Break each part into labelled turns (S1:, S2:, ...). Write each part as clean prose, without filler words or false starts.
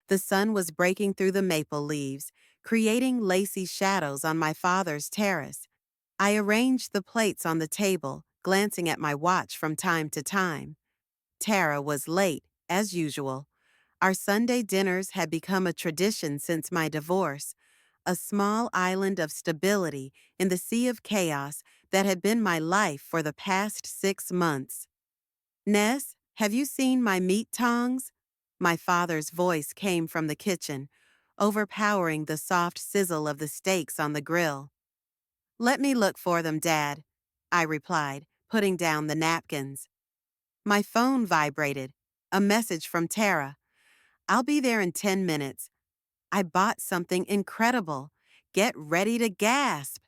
S1: The sun was breaking through the maple leaves, creating lacy shadows on my father's terrace. I arranged the plates on the table, glancing at my watch from time to time. Tara was late, as usual. Our Sunday dinners had become a tradition since my divorce, a small island of stability in the sea of chaos that had been my life for the past 6 months. Ness, have you seen my meat tongs? My father's voice came from the kitchen, overpowering the soft sizzle of the steaks on the grill. Let me look for them, Dad, I replied, putting down the napkins. My phone vibrated. A message from Tara. I'll be there in 10 minutes. I bought something incredible. Get ready to gasp.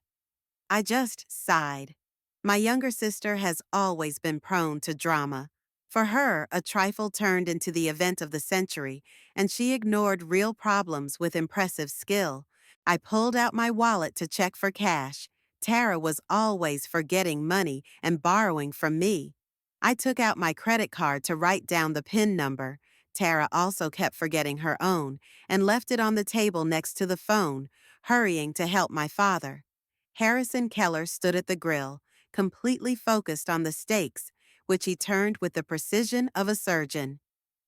S1: I just sighed. My younger sister has always been prone to drama. For her, a trifle turned into the event of the century, and she ignored real problems with impressive skill. I pulled out my wallet to check for cash. Tara was always forgetting money and borrowing from me. I took out my credit card to write down the PIN number. Tara also kept forgetting her own and left it on the table next to the phone, hurrying to help my father. Harrison Keller stood at the grill, completely focused on the steaks, which he turned with the precision of a surgeon.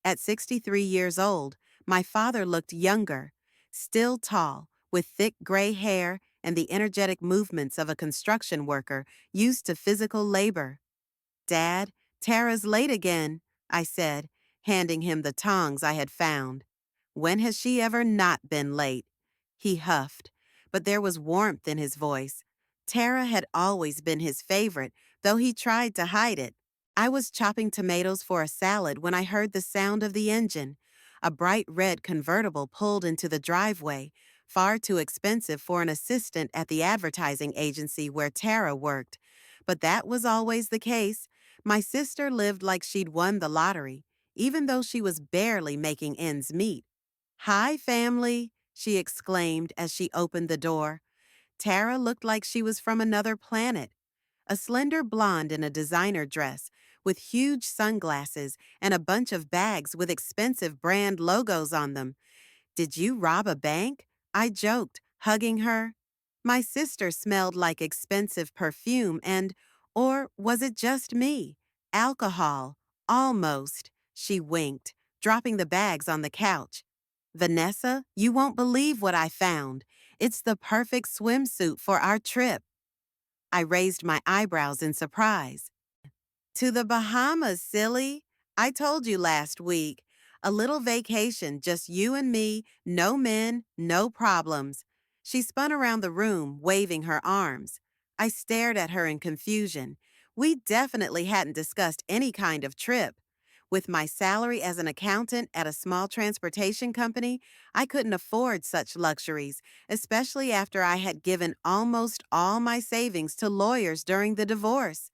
S1: At 63 years old, my father looked younger, still tall, with thick gray hair and the energetic movements of a construction worker used to physical labor. Dad, Tara's late again, I said, handing him the tongs I had found. When has she ever not been late? He huffed, but there was warmth in his voice. Tara had always been his favorite, though he tried to hide it. I was chopping tomatoes for a salad when I heard the sound of the engine. A bright red convertible pulled into the driveway, far too expensive for an assistant at the advertising agency where Tara worked. But that was always the case. My sister lived like she'd won the lottery, even though she was barely making ends meet. Hi, family, she exclaimed as she opened the door. Tara looked like she was from another planet. A slender blonde in a designer dress, with huge sunglasses and a bunch of bags with expensive brand logos on them. Did you rob a bank? I joked, hugging her. My sister smelled like expensive perfume or was it just me? Alcohol. Almost. She winked, dropping the bags on the couch. Vanessa, you won't believe what I found. It's the perfect swimsuit for our trip. I raised my eyebrows in surprise. To the Bahamas, silly. I told you last week. A little vacation, just you and me, no men, no problems. She spun around the room, waving her arms. I stared at her in confusion. We definitely hadn't discussed any kind of trip. With my salary as an accountant at a small transportation company, I couldn't afford such luxuries, especially after I had given almost all my savings to lawyers during the divorce.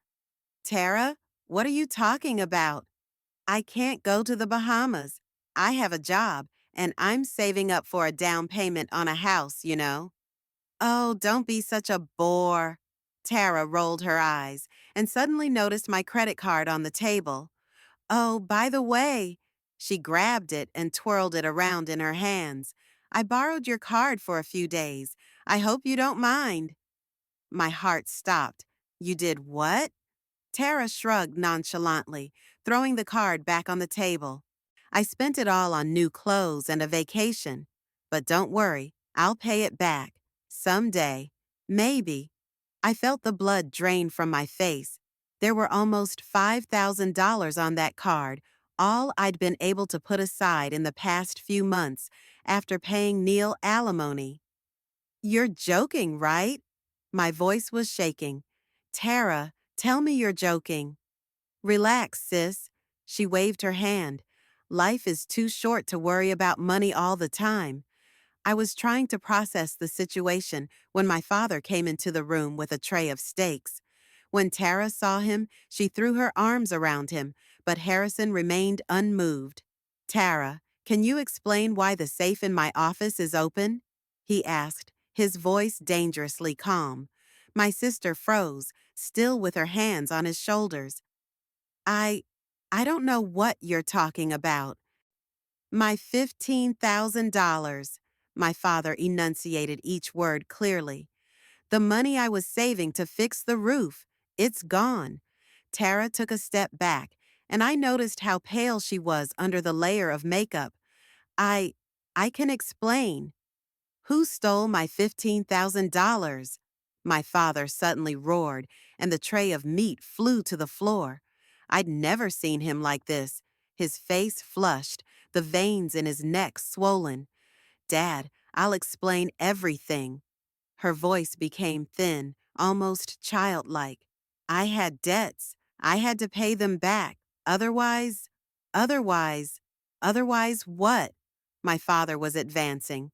S1: Tara, what are you talking about? I can't go to the Bahamas. I have a job, and I'm saving up for a down payment on a house, you know. Oh, don't be such a bore. Tara rolled her eyes and suddenly noticed my credit card on the table. Oh, by the way, she grabbed it and twirled it around in her hands. I borrowed your card for a few days. I hope you don't mind. My heart stopped. You did what? Tara shrugged nonchalantly, throwing the card back on the table. I spent it all on new clothes and a vacation. But don't worry, I'll pay it back. Someday. Maybe. I felt the blood drain from my face. There were almost $5,000 on that card, all I'd been able to put aside in the past few months after paying Neil alimony. You're joking, right? My voice was shaking. Tara, tell me you're joking. Relax, sis. She waved her hand. Life is too short to worry about money all the time. I was trying to process the situation when my father came into the room with a tray of steaks. When Tara saw him, she threw her arms around him, but Harrison remained unmoved. Tara, can you explain why the safe in my office is open? He asked, his voice dangerously calm. My sister froze, still with her hands on his shoulders. I, I don't know what you're talking about. My $15,000. My father enunciated each word clearly. The money I was saving to fix the roof. It's gone. Tara took a step back, and I noticed how pale she was under the layer of makeup. I. I can explain. Who stole my $15,000? My father suddenly roared, and the tray of meat flew to the floor. I'd never seen him like this. His face flushed, the veins in his neck swollen. Dad, I'll explain everything. Her voice became thin, almost childlike. I had debts. I had to pay them back. Otherwise, otherwise, otherwise what? My father was advancing.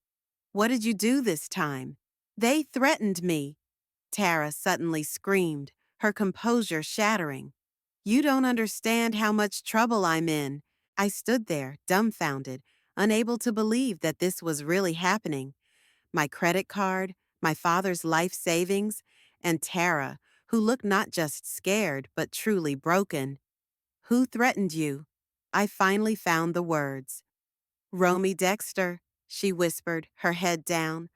S1: What did you do this time? They threatened me. Tara suddenly screamed, her composure shattering. You don't understand how much trouble I'm in. I stood there, dumbfounded, unable to believe that this was really happening. My credit card, my father's life savings, and Tara, who looked not just scared, but truly broken. Who threatened you? I finally found the words. Romy Dexter, she whispered, her head down.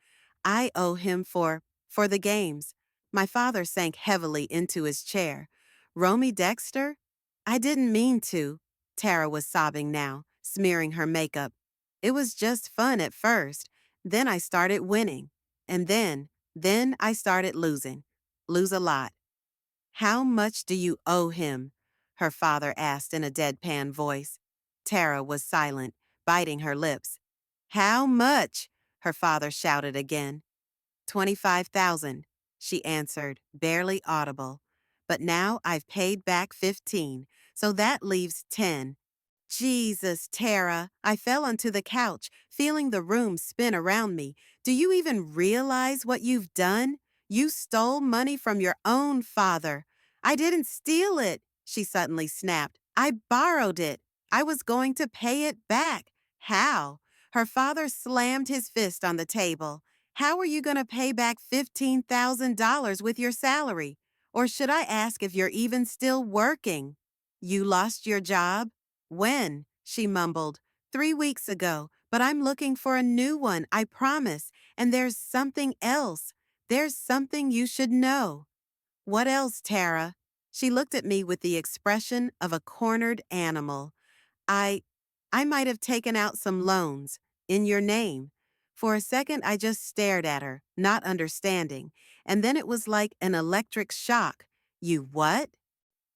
S1: I owe him for the games. My father sank heavily into his chair. Romy Dexter? I didn't mean to. Tara was sobbing now, smearing her makeup. It was just fun at first. Then I started winning. And then I started losing. Lose a lot. How much do you owe him? Her father asked in a deadpan voice. Tara was silent, biting her lips. How much? Her father shouted again. 25,000, she answered, barely audible. But now I've paid back 15, so that leaves 10. Jesus, Tara, I fell onto the couch, feeling the room spin around me. Do you even realize what you've done? You stole money from your own father. I didn't steal it, she suddenly snapped. I borrowed it. I was going to pay it back. How? Her father slammed his fist on the table. How are you going to pay back $15,000 with your salary? Or should I ask if you're even still working? You lost your job? When? She mumbled. 3 weeks ago, but I'm looking for a new one, I promise. And there's something else. There's something you should know. What else, Tara? She looked at me with the expression of a cornered animal. I, I might have taken out some loans in your name. For a second, I just stared at her, not understanding. And then it was like an electric shock. You what?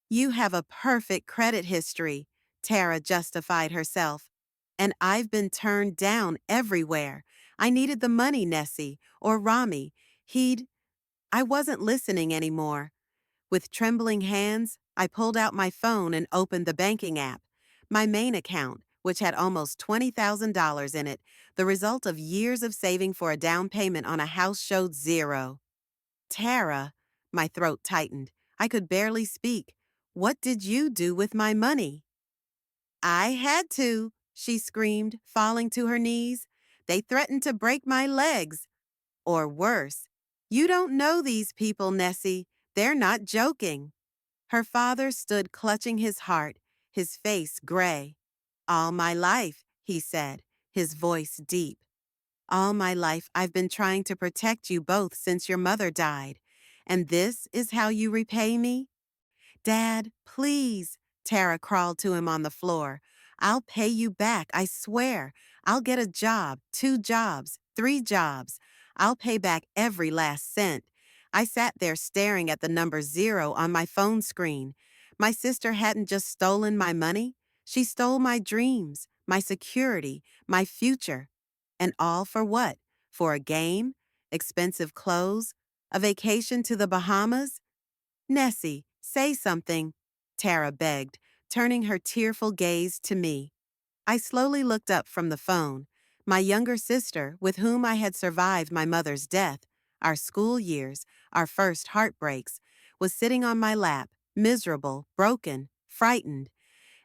S1: You have a perfect credit history, Tara justified herself. And I've been turned down everywhere. I needed the money, Nessie, or Rami. I wasn't listening anymore. With trembling hands, I pulled out my phone and opened the banking app. My main account, which had almost $20,000 in it, the result of years of saving for a down payment on a house, showed zero. Tara, my throat tightened. I could barely speak. What did you do with my money? I had to, she screamed, falling to her knees. They threatened to break my legs. Or worse. You don't know these people, Nessie. They're not joking. Her father stood clutching his heart, his face gray. All my life, he said, his voice deep. All my life I've been trying to protect you both since your mother died. And this is how you repay me? Dad, please. Tara crawled to him on the floor. I'll pay you back, I swear. I'll get a job, 2 jobs, 3 jobs. I'll pay back every last cent. I sat there staring at the number 0 on my phone screen. My sister hadn't just stolen my money. She stole my dreams, my security, my future. And all for what? For a game? Expensive clothes? A vacation to the Bahamas? Nessie, say something, Tara begged, turning her tearful gaze to me. I slowly looked up from the phone. My younger sister, with whom I had survived my mother's death, our school years, our first heartbreaks, was sitting on my lap, miserable, broken, frightened.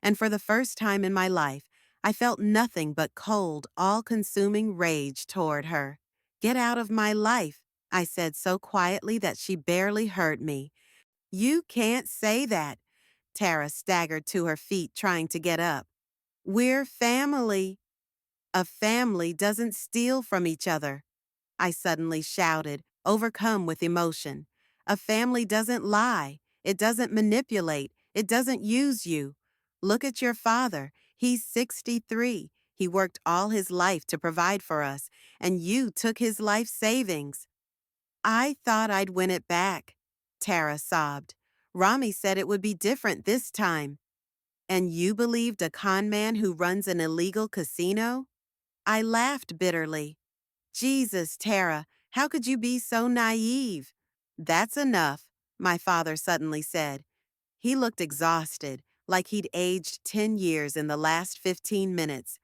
S1: And for the first time in my life, I felt nothing but cold, all-consuming rage toward her. Get out of my life, I said so quietly that she barely heard me. You can't say that. Tara staggered to her feet, trying to get up. We're family. A family doesn't steal from each other, I suddenly shouted, overcome with emotion. A family doesn't lie. It doesn't manipulate. It doesn't use you. Look at your father. He's 63. He worked all his life to provide for us, and you took his life savings. I thought I'd win it back, Tara sobbed. Rami said it would be different this time. And you believed a con man who runs an illegal casino? I laughed bitterly. Jesus, Tara, how could you be so naive? That's enough, my father suddenly said. He looked exhausted, like he'd aged 10 years in the last 15 minutes.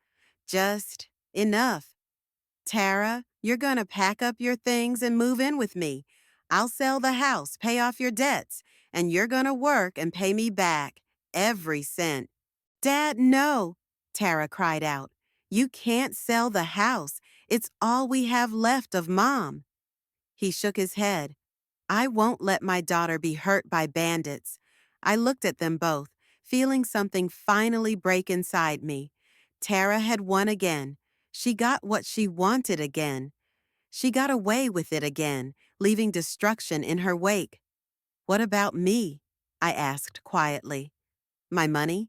S1: Just enough. Tara, you're going to pack up your things and move in with me. I'll sell the house, pay off your debts, and you're going to work and pay me back every cent. Dad, no, Tara cried out. You can't sell the house. It's all we have left of Mom. He shook his head. I won't let my daughter be hurt by bandits. I looked at them both, feeling something finally break inside me. Tara had won again. She got what she wanted again. She got away with it again, leaving destruction in her wake. What about me? I asked quietly. My money?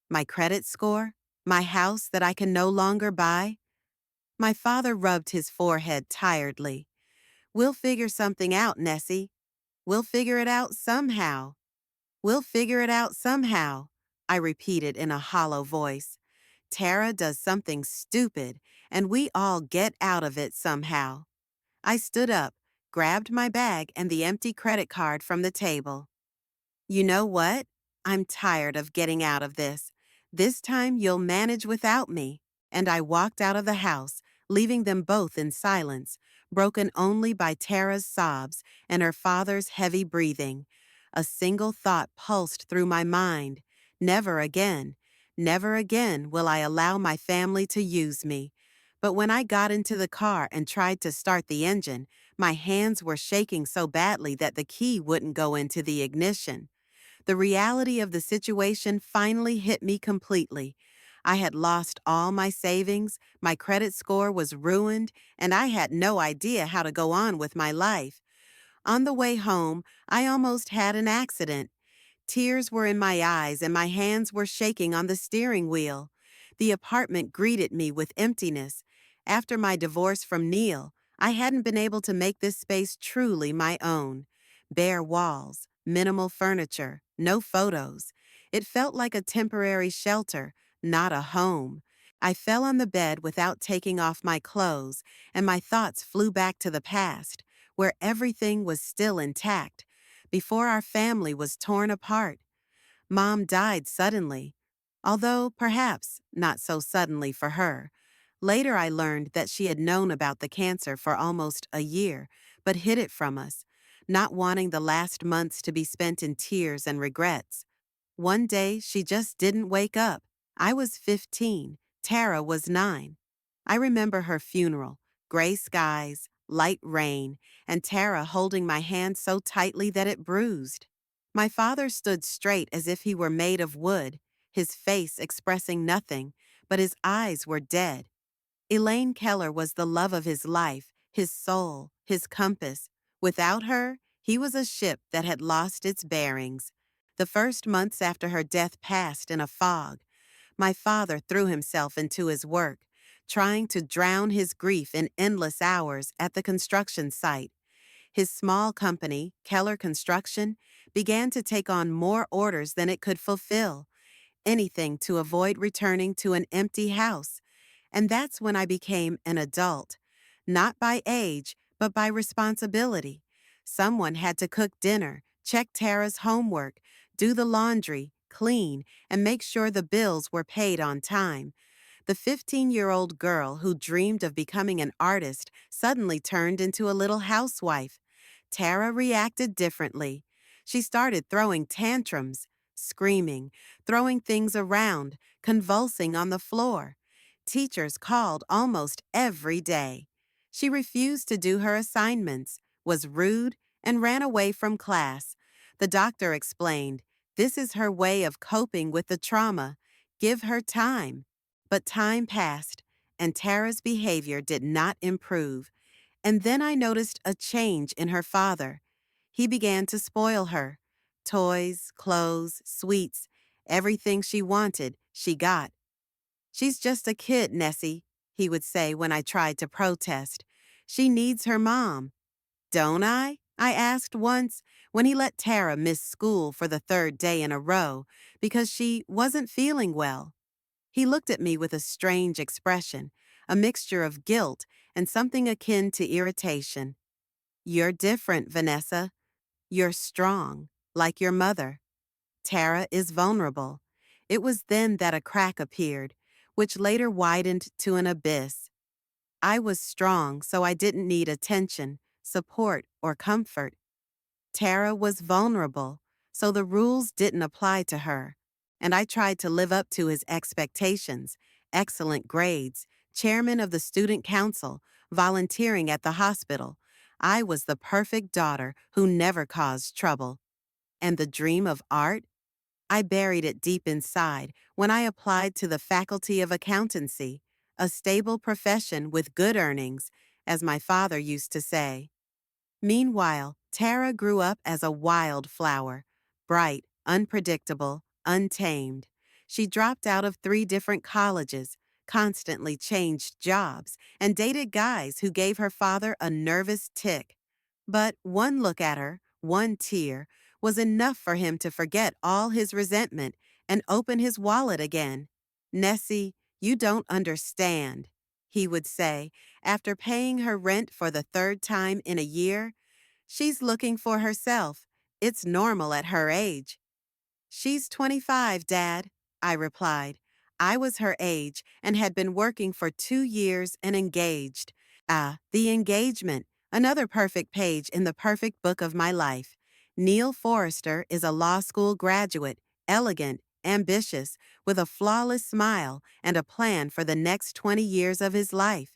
S1: My credit score? My house that I can no longer buy? My father rubbed his forehead tiredly. We'll figure something out, Nessie. We'll figure it out somehow. We'll figure it out somehow, I repeated in a hollow voice. Tara does something stupid, and we all get out of it somehow. I stood up, grabbed my bag and the empty credit card from the table. You know what? I'm tired of getting out of this. This time you'll manage without me. And I walked out of the house, leaving them both in silence, broken only by Tara's sobs and her father's heavy breathing. A single thought pulsed through my mind. Never again. Never again will I allow my family to use me. But when I got into the car and tried to start the engine, my hands were shaking so badly that the key wouldn't go into the ignition. The reality of the situation finally hit me completely. I had lost all my savings, my credit score was ruined, and I had no idea how to go on with my life. On the way home, I almost had an accident. Tears were in my eyes and my hands were shaking on the steering wheel. The apartment greeted me with emptiness. After my divorce from Neil, I hadn't been able to make this space truly my own. Bare walls, minimal furniture, no photos. It felt like a temporary shelter, not a home. I fell on the bed without taking off my clothes, and my thoughts flew back to the past, where everything was still intact, before our family was torn apart. Mom died suddenly, although perhaps not so suddenly for her. Later I learned that she had known about the cancer for almost a year, but hid it from us, not wanting the last months to be spent in tears and regrets. One day she just didn't wake up. I was 15, Tara was 9. I remember her funeral, gray skies, light rain, and Tara holding my hand so tightly that it bruised. My father stood straight as if he were made of wood, his face expressing nothing, but his eyes were dead. Elaine Keller was the love of his life, his soul, his compass. Without her, he was a ship that had lost its bearings. The first months after her death passed in a fog. My father threw himself into his work, trying to drown his grief in endless hours at the construction site. His small company, Keller Construction, began to take on more orders than it could fulfill, anything to avoid returning to an empty house. And that's when I became an adult, not by age, but by responsibility. Someone had to cook dinner, check Tara's homework, do the laundry, clean, and make sure the bills were paid on time. The 15-year-old girl who dreamed of becoming an artist suddenly turned into a little housewife. Tara reacted differently. She started throwing tantrums, screaming, throwing things around, convulsing on the floor. Teachers called almost every day. She refused to do her assignments, was rude, and ran away from class. The doctor explained, this is her way of coping with the trauma. Give her time. But time passed, and Tara's behavior did not improve. And then I noticed a change in her father. He began to spoil her. Toys, clothes, sweets, everything she wanted, she got. "She's just a kid, Nessie," he would say when I tried to protest. "She needs her mom." "Don't I?" I asked once when he let Tara miss school for the third day in a row because she wasn't feeling well. He looked at me with a strange expression, a mixture of guilt and something akin to irritation. "You're different, Vanessa. You're strong, like your mother. Tara is vulnerable." It was then that a crack appeared, which later widened to an abyss. I was strong, so I didn't need attention, support, or comfort. Tara was vulnerable, so the rules didn't apply to her. And I tried to live up to his expectations: excellent grades, chairman of the student council, volunteering at the hospital. I was the perfect daughter who never caused trouble. And the dream of art? I buried it deep inside when I applied to the Faculty of Accountancy, a stable profession with good earnings, as my father used to say. Meanwhile, Tara grew up as a wildflower, bright, unpredictable, untamed. She dropped out of 3 different colleges, constantly changed jobs, and dated guys who gave her father a nervous tic. But one look at her, one tear, was enough for him to forget all his resentment and open his wallet again. "Nessie, you don't understand," he would say, after paying her rent for the third time in a year. "She's looking for herself. It's normal at her age." "She's 25, Dad," I replied. I was her age and had been working for 2 years and engaged. Ah, the engagement, another perfect page in the perfect book of my life. Neil Forrester is a law school graduate, elegant, ambitious, with a flawless smile and a plan for the next 20 years of his life.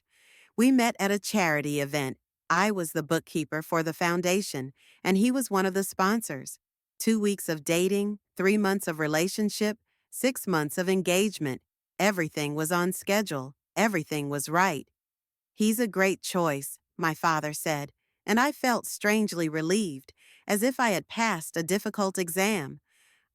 S1: We met at a charity event. I was the bookkeeper for the foundation, and he was one of the sponsors. 2 weeks of dating, 3 months of relationship, 6 months of engagement. Everything was on schedule. Everything was right. "He's a great choice," my father said, and I felt strangely relieved, as if I had passed a difficult exam.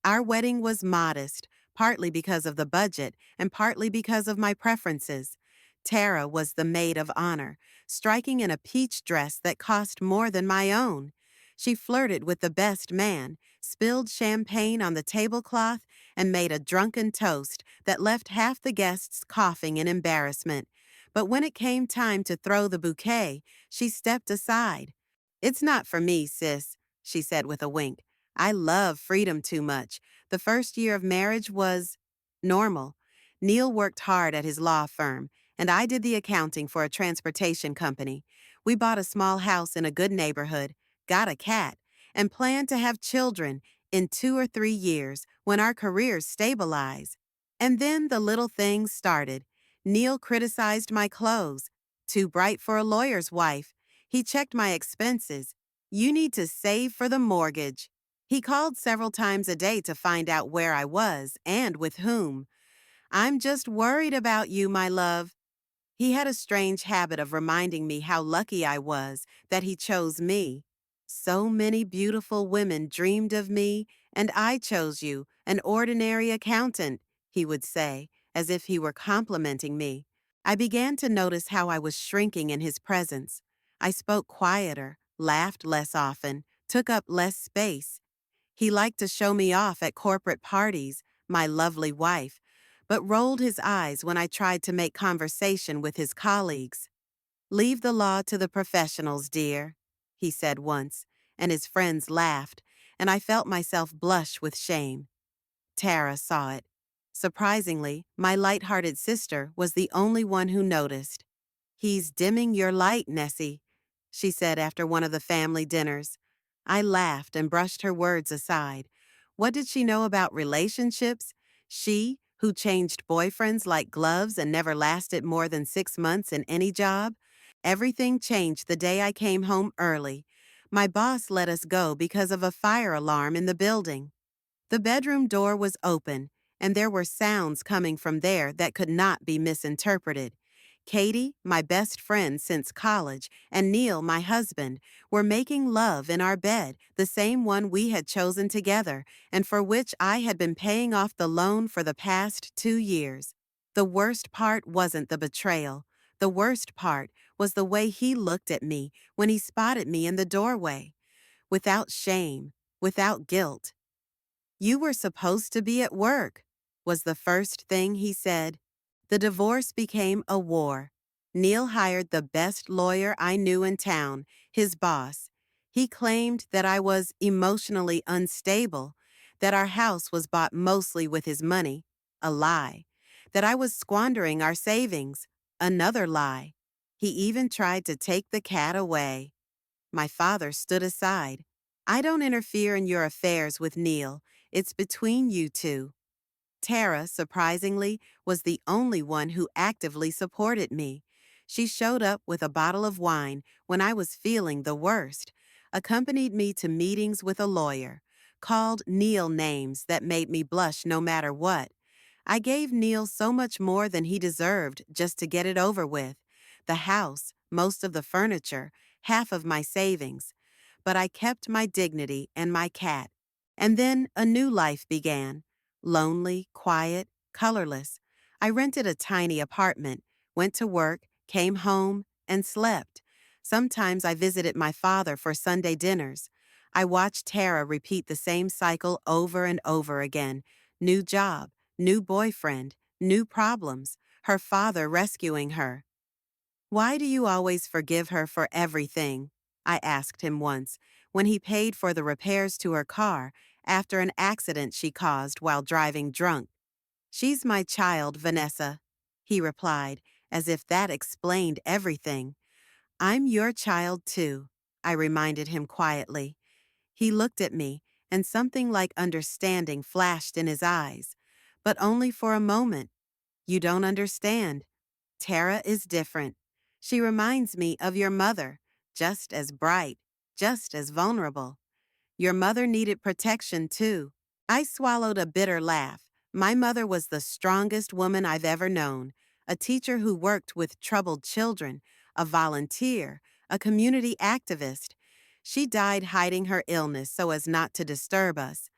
S1: Our wedding was modest, partly because of the budget and partly because of my preferences. Tara was the maid of honor, striking in a peach dress that cost more than my own. She flirted with the best man, spilled champagne on the tablecloth, and made a drunken toast that left half the guests coughing in embarrassment. But when it came time to throw the bouquet, she stepped aside. "It's not for me, sis," she said with a wink. "I love freedom too much. The first year of marriage was normal. Neil worked hard at his law firm, and I did the accounting for a transportation company. We bought a small house in a good neighborhood, got a cat, and planned to have children in 2 or 3 years when our careers stabilize. And then the little things started. Neil criticized my clothes. Too bright for a lawyer's wife. He checked my expenses. You need to save for the mortgage. He called several times a day to find out where I was and with whom. I'm just worried about you, my love. He had a strange habit of reminding me how lucky I was that he chose me. So many beautiful women dreamed of me, and I chose you, an ordinary accountant, he would say, as if he were complimenting me. I began to notice how I was shrinking in his presence. I spoke quieter, laughed less often, took up less space. He liked to show me off at corporate parties, my lovely wife, but rolled his eyes when I tried to make conversation with his colleagues. "Leave the law to the professionals, dear," he said once, and his friends laughed, and I felt myself blush with shame. Tara saw it. Surprisingly, my light-hearted sister was the only one who noticed. "He's dimming your light, Nessie," she said after one of the family dinners. I laughed and brushed her words aside. What did she know about relationships? She, who changed boyfriends like gloves and never lasted more than 6 months in any job? Everything changed the day I came home early. My boss let us go because of a fire alarm in the building. The bedroom door was open, and there were sounds coming from there that could not be misinterpreted. Katie, my best friend since college, and Neil, my husband, were making love in our bed, the same one we had chosen together, and for which I had been paying off the loan for the past 2 years. The worst part wasn't the betrayal. The worst part was the way he looked at me when he spotted me in the doorway. Without shame, without guilt. "You were supposed to be at work," was the first thing he said. The divorce became a war. Neil hired the best lawyer I knew in town, his boss. He claimed that I was emotionally unstable, that our house was bought mostly with his money, a lie, that I was squandering our savings, another lie. He even tried to take the cat away. My father stood aside. "I don't interfere in your affairs with Neil. It's between you two." Tara, surprisingly, was the only one who actively supported me. She showed up with a bottle of wine when I was feeling the worst, accompanied me to meetings with a lawyer, called Neil names that made me blush no matter what. I gave Neil so much more than he deserved just to get it over with. The house, most of the furniture, half of my savings. But I kept my dignity and my cat. And then a new life began. Lonely, quiet, colorless. I rented a tiny apartment, went to work, came home, and slept. Sometimes I visited my father for Sunday dinners. I watched Tara repeat the same cycle over and over again. New job, new boyfriend, new problems, her father rescuing her. "Why do you always forgive her for everything?" I asked him once, when he paid for the repairs to her car after an accident she caused while driving drunk. "She's my child, Vanessa," he replied, as if that explained everything. "I'm your child too," I reminded him quietly. He looked at me, and something like understanding flashed in his eyes. But only for a moment. "You don't understand. Tara is different. She reminds me of your mother, just as bright, just as vulnerable. Your mother needed protection too." I swallowed a bitter laugh. My mother was the strongest woman I've ever known, a teacher who worked with troubled children, a volunteer, a community activist. She died hiding her illness so as not to disturb us.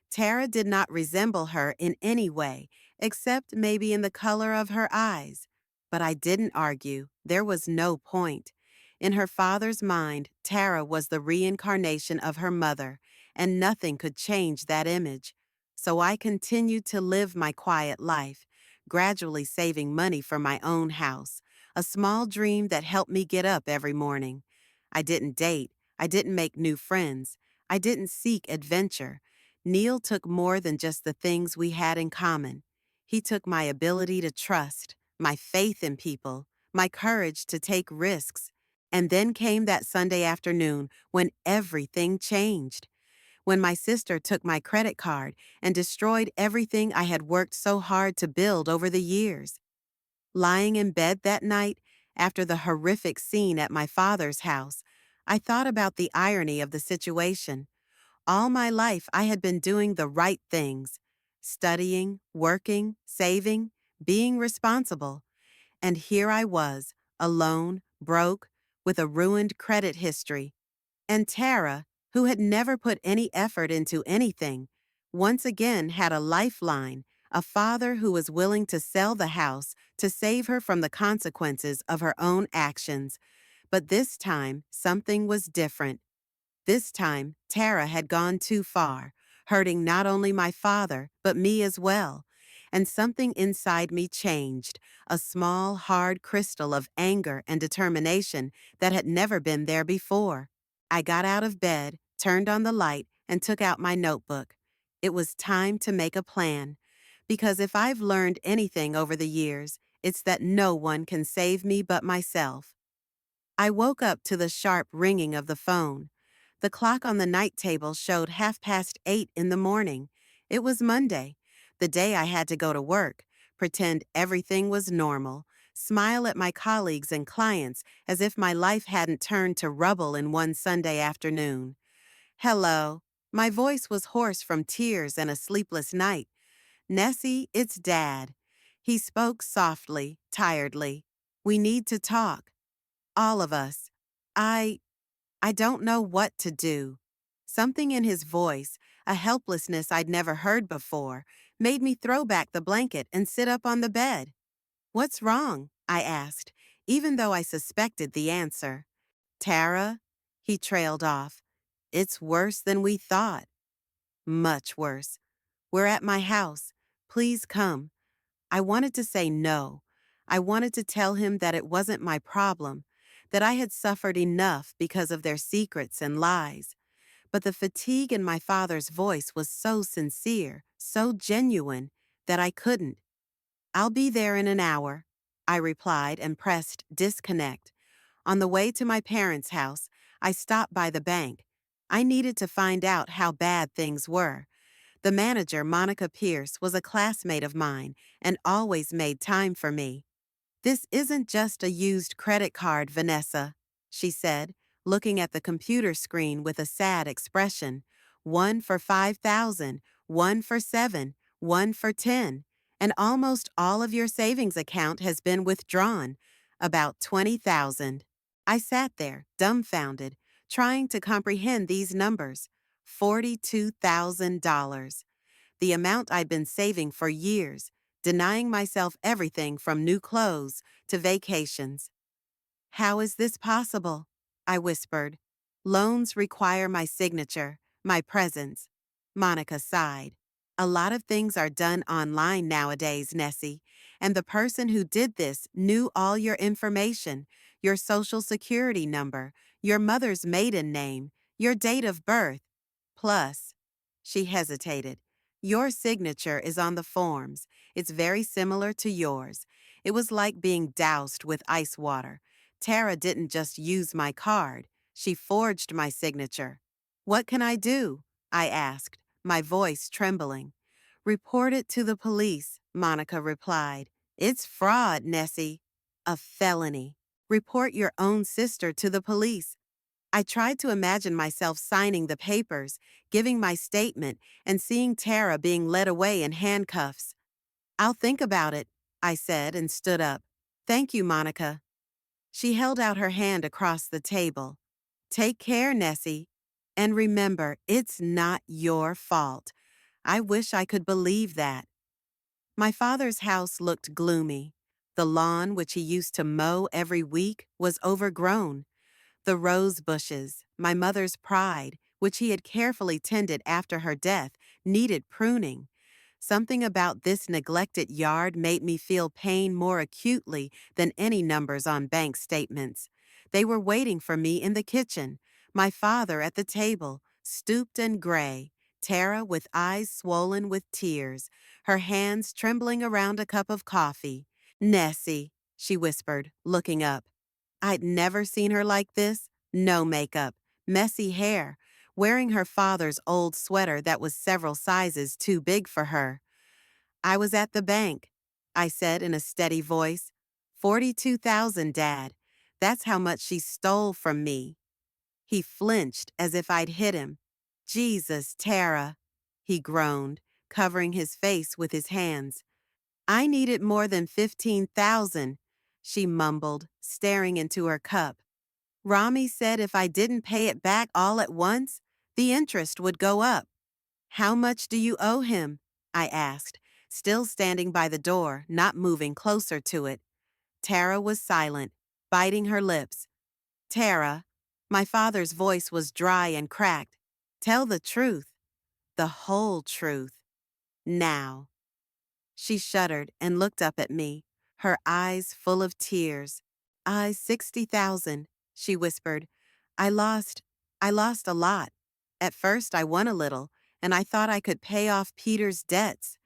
S1: Tara did not resemble her in any way, except maybe in the color of her eyes. But I didn't argue. There was no point. In her father's mind, Tara was the reincarnation of her mother, and nothing could change that image. So I continued to live my quiet life, gradually saving money for my own house, a small dream that helped me get up every morning. I didn't date. I didn't make new friends. I didn't seek adventure. Neil took more than just the things we had in common. He took my ability to trust, my faith in people, my courage to take risks. And then came that Sunday afternoon when everything changed. When my sister took my credit card and destroyed everything I had worked so hard to build over the years. Lying in bed that night, after the horrific scene at my father's house, I thought about the irony of the situation. All my life, I had been doing the right things, studying, working, saving, being responsible. And here I was, alone, broke, with a ruined credit history. And Tara, who had never put any effort into anything, once again had a lifeline, a father who was willing to sell the house to save her from the consequences of her own actions. But this time, something was different. This time, Tara had gone too far, hurting not only my father, but me as well. And something inside me changed, a small, hard crystal of anger and determination that had never been there before. I got out of bed, turned on the light, and took out my notebook. It was time to make a plan. Because if I've learned anything over the years, it's that no one can save me but myself. I woke up to the sharp ringing of the phone. The clock on the night table showed 8:30 in the morning. It was Monday, the day I had to go to work, pretend everything was normal, smile at my colleagues and clients as if my life hadn't turned to rubble in one Sunday afternoon. "Hello." My voice was hoarse from tears and a sleepless night. "Nessie, it's Dad." He spoke softly, tiredly. We need to talk. All of us. I I don't know what to do. Something in his voice, a helplessness I'd never heard before, made me throw back the blanket and sit up on the bed. What's wrong? I asked, even though I suspected the answer. Tara? He trailed off. It's worse than we thought. Much worse. We're at my house. Please come. I wanted to say no. I wanted to tell him that it wasn't my problem, that I had suffered enough because of their secrets and lies. But the fatigue in my father's voice was so sincere, so genuine, that I couldn't. I'll be there in an hour, I replied and pressed disconnect. On the way to my parents' house, I stopped by the bank. I needed to find out how bad things were. The manager, Monica Pierce, was a classmate of mine and always made time for me. This isn't just a used credit card, Vanessa, she said, looking at the computer screen with a sad expression. One for 5,000, one for 7, one for 10, and almost all of your savings account has been withdrawn, about 20,000. I sat there, dumbfounded, trying to comprehend these numbers. $42,000. The amount I'd been saving for years, denying myself everything from new clothes to vacations. How is this possible? I whispered. Loans require my signature, my presence. Monica sighed. A lot of things are done online nowadays, Nessie, and the person who did this knew all your information, your social security number, your mother's maiden name, your date of birth. Plus, she hesitated. Your signature is on the forms. It's very similar to yours. It was like being doused with ice water. Tara didn't just use my card. She forged my signature. What can I do? I asked, my voice trembling. Report it to the police, Monica replied. It's fraud, Nessie. A felony. Report your own sister to the police. I tried to imagine myself signing the papers, giving my statement, and seeing Tara being led away in handcuffs. I'll think about it, I said and stood up. Thank you, Monica. She held out her hand across the table. Take care, Nessie. And remember, it's not your fault. I wish I could believe that. My father's house looked gloomy. The lawn, which he used to mow every week, was overgrown. The rose bushes, my mother's pride, which he had carefully tended after her death, needed pruning. Something about this neglected yard made me feel pain more acutely than any numbers on bank statements. They were waiting for me in the kitchen, my father at the table, stooped and gray, Tara with eyes swollen with tears, her hands trembling around a cup of coffee. Nessie, she whispered, looking up. I'd never seen her like this. No makeup, messy hair, wearing her father's old sweater that was several sizes too big for her. I was at the bank, I said in a steady voice. 42,000, Dad. That's how much she stole from me. He flinched as if I'd hit him. Jesus, Tara, he groaned, covering his face with his hands. I needed more than 15,000, she mumbled, staring into her cup. Rami said if I didn't pay it back all at once, the interest would go up. How much do you owe him? I asked, still standing by the door, not moving closer to it. Tara was silent, biting her lips. Tara, my father's voice was dry and cracked. Tell the truth, the whole truth, now. She shuddered and looked up at me, her eyes full of tears. 60,000, she whispered. I lost a lot. At first I won a little, and I thought I could pay off Peter's debts.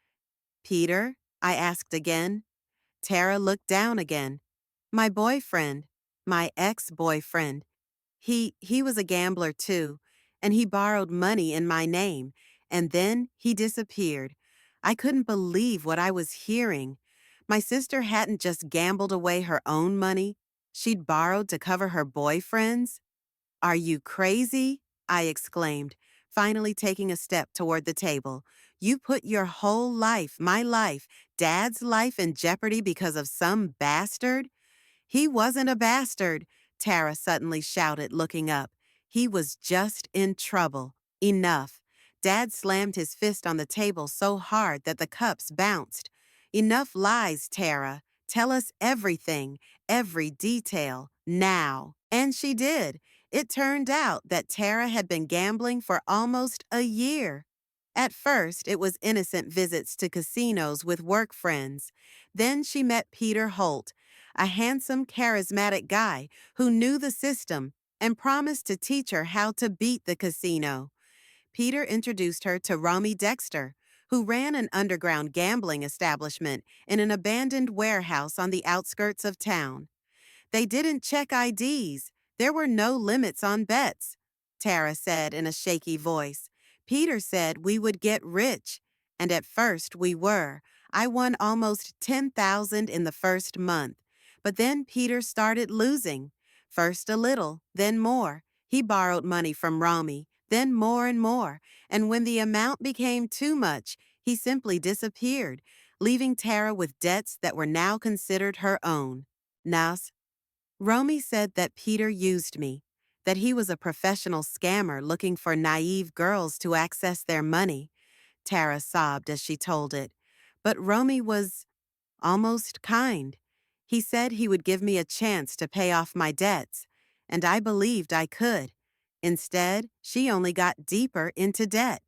S1: Peter? I asked again. Tara looked down again. My boyfriend, my ex-boyfriend. He was a gambler too, and he borrowed money in my name, and then he disappeared. I couldn't believe what I was hearing. My sister hadn't just gambled away her own money. She'd borrowed to cover her boyfriend's. Are you crazy? I exclaimed, finally taking a step toward the table. You put your whole life, my life, Dad's life in jeopardy because of some bastard? He wasn't a bastard, Tara suddenly shouted, looking up. He was just in trouble. Enough. Dad slammed his fist on the table so hard that the cups bounced. Enough lies, Tara. Tell us everything, every detail, now. And she did. It turned out that Tara had been gambling for almost a year. At first, it was innocent visits to casinos with work friends. Then she met Peter Holt, a handsome, charismatic guy who knew the system and promised to teach her how to beat the casino. Peter introduced her to Romy Dexter, who ran an underground gambling establishment in an abandoned warehouse on the outskirts of town. They didn't check IDs. There were no limits on bets, Tara said in a shaky voice. Peter said we would get rich, and at first we were. I won almost 10,000 in the first month. But then Peter started losing. First a little, then more. He borrowed money from Romy, then more and more. And when the amount became too much, he simply disappeared, leaving Tara with debts that were now considered her own. Nas, Romy said that Peter used me, that he was a professional scammer looking for naive girls to access their money. Tara sobbed as she told it. But Romy was almost kind. He said he would give me a chance to pay off my debts, and I believed I could. Instead, she only got deeper into debt.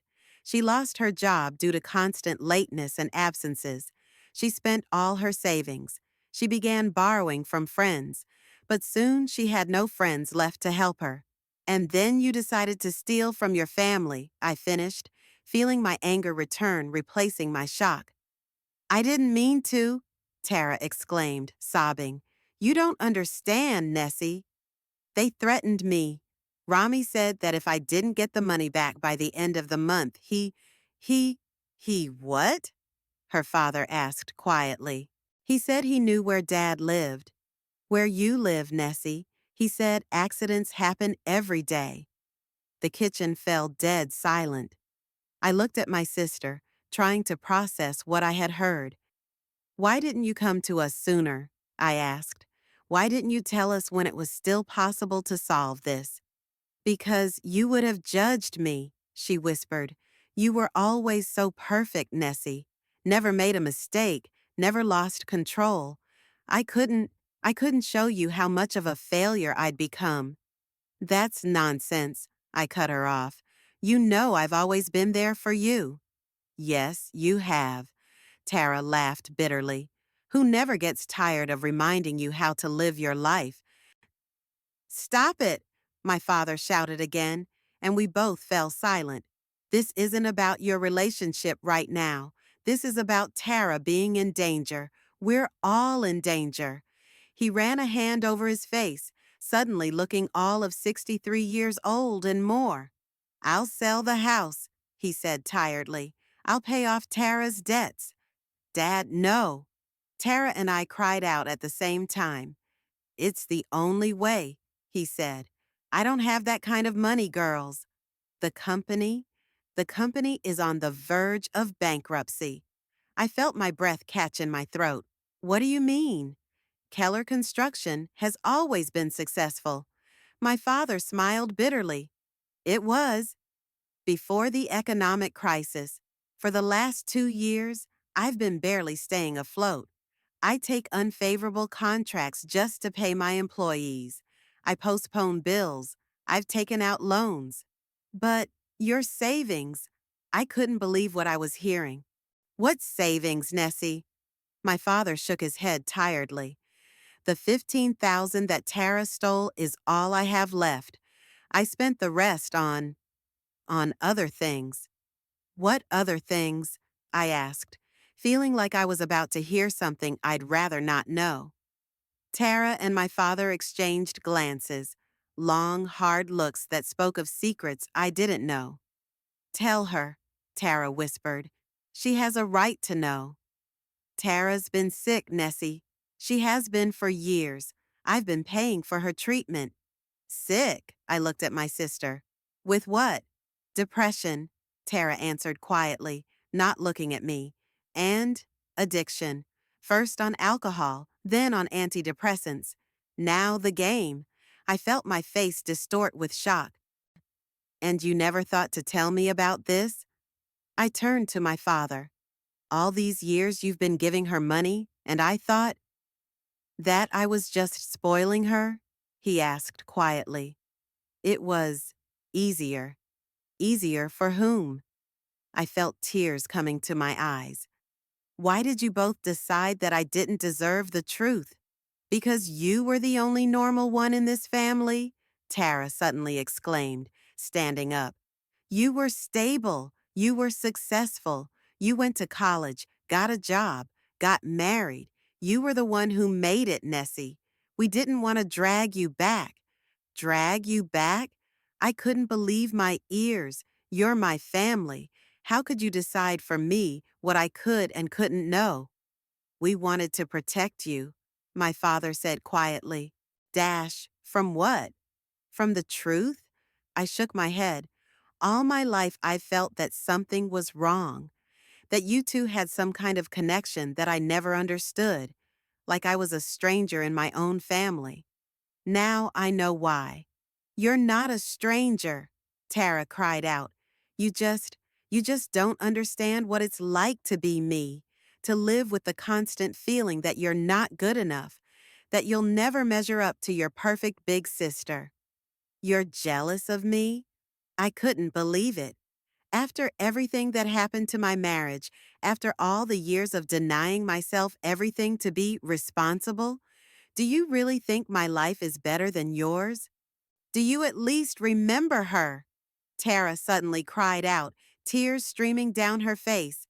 S1: She lost her job due to constant lateness and absences. She spent all her savings. She began borrowing from friends, but soon she had no friends left to help her. And then you decided to steal from your family, I finished, feeling my anger return, replacing my shock. I didn't mean to, Tara exclaimed, sobbing. You don't understand, Nessie. They threatened me. Rami said that if I didn't get the money back by the end of the month, he what? Her father asked quietly. He said he knew where Dad lived. Where you live, Nessie. He said accidents happen every day. The kitchen fell dead silent. I looked at my sister, trying to process what I had heard. Why didn't you come to us sooner? I asked. Why didn't you tell us when it was still possible to solve this? Because you would have judged me, she whispered. You were always so perfect, Nessie. Never made a mistake, never lost control. I couldn't I couldn't show you how much of a failure I'd become. That's nonsense, I cut her off. You know I've always been there for you. Yes, you have. Tara laughed bitterly. Who never gets tired of reminding you how to live your life? Stop it, my father shouted again, and we both fell silent. This isn't about your relationship right now. This is about Tara being in danger. We're all in danger. He ran a hand over his face, suddenly looking all of 63 years old and more. I'll sell the house, he said tiredly. I'll pay off Tara's debts. Dad, no. Tara and I cried out at the same time. It's the only way, he said. I don't have that kind of money, girls. The company? The company is on the verge of bankruptcy. I felt my breath catch in my throat. What do you mean? Keller Construction has always been successful. My father smiled bitterly. It was. Before the economic crisis, for the last 2 years, I've been barely staying afloat. I take unfavorable contracts just to pay my employees. I postpone bills. I've taken out loans. But your savings, I couldn't believe what I was hearing. What savings, Nessie? My father shook his head tiredly. The 15,000 that Tara stole is all I have left. I spent the rest on other things. What other things? I asked, feeling like I was about to hear something I'd rather not know. Tara and my father exchanged glances, long, hard looks that spoke of secrets I didn't know. Tell her, Tara whispered. She has a right to know. Tara's been sick, Nessie. She has been for years. I've been paying for her treatment. Sick, I looked at my sister. With what? Depression, Tara answered quietly, not looking at me. And addiction. First on alcohol, then on antidepressants. Now the game. I felt my face distort with shock. And you never thought to tell me about this? I turned to my father. All these years you've been giving her money, and I thought that I was just spoiling her? He asked quietly. It was easier. Easier for whom? I felt tears coming to my eyes. Why did you both decide that I didn't deserve the truth? Because you were the only normal one in this family? Tara suddenly exclaimed, standing up. You were stable. You were successful. You went to college, got a job, got married. You were the one who made it, Nessie. We didn't want to drag you back. Drag you back? I couldn't believe my ears. You're my family. How could you decide for me what I could and couldn't know? We wanted to protect you, my father said quietly. Dash, from what? From the truth? I shook my head. All my life I felt that something was wrong, that you two had some kind of connection that I never understood, like I was a stranger in my own family. Now I know why. You're not a stranger, Tara cried out. You just, you just don't understand what it's like to be me, to live with the constant feeling that you're not good enough, that you'll never measure up to your perfect big sister. You're jealous of me? I couldn't believe it. After everything that happened to my marriage, after all the years of denying myself everything to be responsible, do you really think my life is better than yours? Do you at least remember her? Tara suddenly cried out, tears streaming down her face.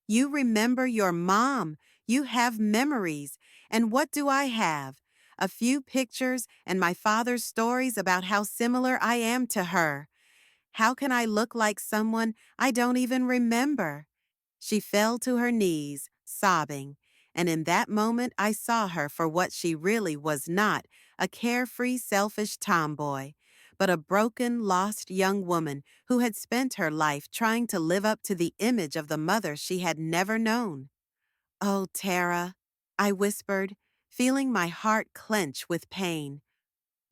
S1: You remember your mom. You have memories. And what do I have? A few pictures and my father's stories about how similar I am to her. How can I look like someone I don't even remember? She fell to her knees, sobbing, and in that moment I saw her for what she really was not, a carefree, selfish tomboy, but a broken, lost young woman who had spent her life trying to live up to the image of the mother she had never known. Oh, Tara, I whispered, feeling my heart clench with pain.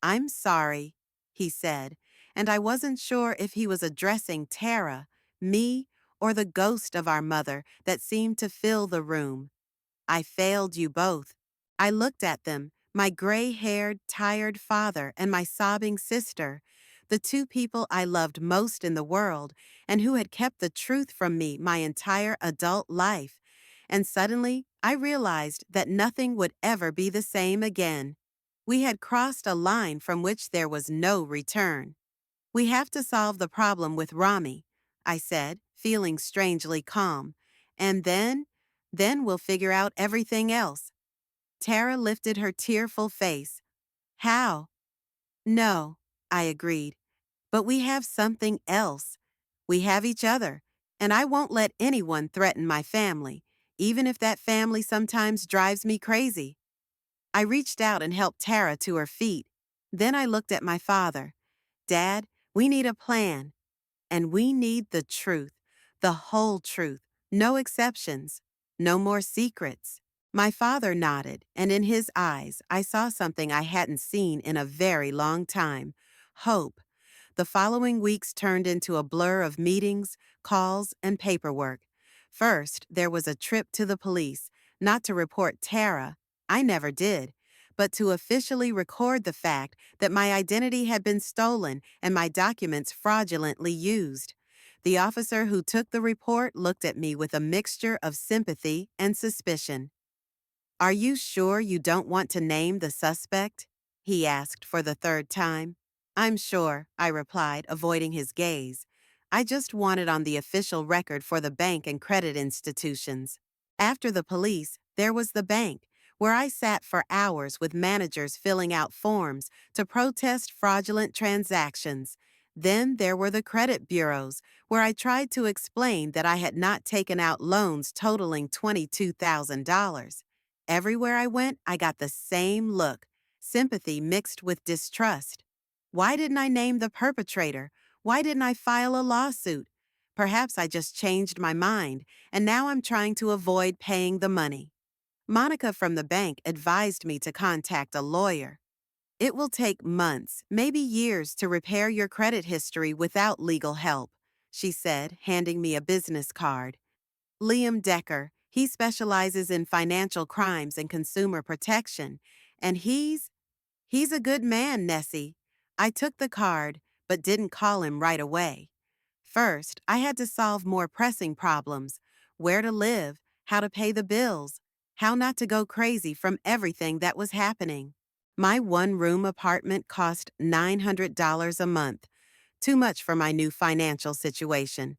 S1: I'm sorry, he said, and I wasn't sure if he was addressing Tara, me, or the ghost of our mother that seemed to fill the room. I failed you both. I looked at them, my gray-haired, tired father and my sobbing sister, the two people I loved most in the world and who had kept the truth from me my entire adult life. And suddenly, I realized that nothing would ever be the same again. We had crossed a line from which there was no return. We have to solve the problem with Rami, I said, feeling strangely calm. And then we'll figure out everything else. Tara lifted her tearful face. How? No, I agreed. But we have something else. We have each other, and I won't let anyone threaten my family, even if that family sometimes drives me crazy. I reached out and helped Tara to her feet. Then I looked at my father. Dad, we need a plan. And we need the truth, the whole truth, no exceptions, no more secrets. My father nodded, and in his eyes, I saw something I hadn't seen in a very long time: hope. The following weeks turned into a blur of meetings, calls, and paperwork. First, there was a trip to the police, not to report Tara. I never did, but to officially record the fact that my identity had been stolen and my documents fraudulently used. The officer who took the report looked at me with a mixture of sympathy and suspicion. Are you sure you don't want to name the suspect? He asked for the third time. I'm sure, I replied, avoiding his gaze. I just want it on the official record for the bank and credit institutions. After the police, there was the bank, where I sat for hours with managers filling out forms to protest fraudulent transactions. Then there were the credit bureaus, where I tried to explain that I had not taken out loans totaling $22,000. Everywhere I went, I got the same look, sympathy mixed with distrust. Why didn't I name the perpetrator? Why didn't I file a lawsuit? Perhaps I just changed my mind, and now I'm trying to avoid paying the money. Monica from the bank advised me to contact a lawyer. It will take months, maybe years, to repair your credit history without legal help, she said, handing me a business card. Liam Decker, he specializes in financial crimes and consumer protection, and he's a good man, Nessie. I took the card, but didn't call him right away. First, I had to solve more pressing problems: where to live, how to pay the bills, how not to go crazy from everything that was happening. My one-room apartment cost $900 a month, too much for my new financial situation.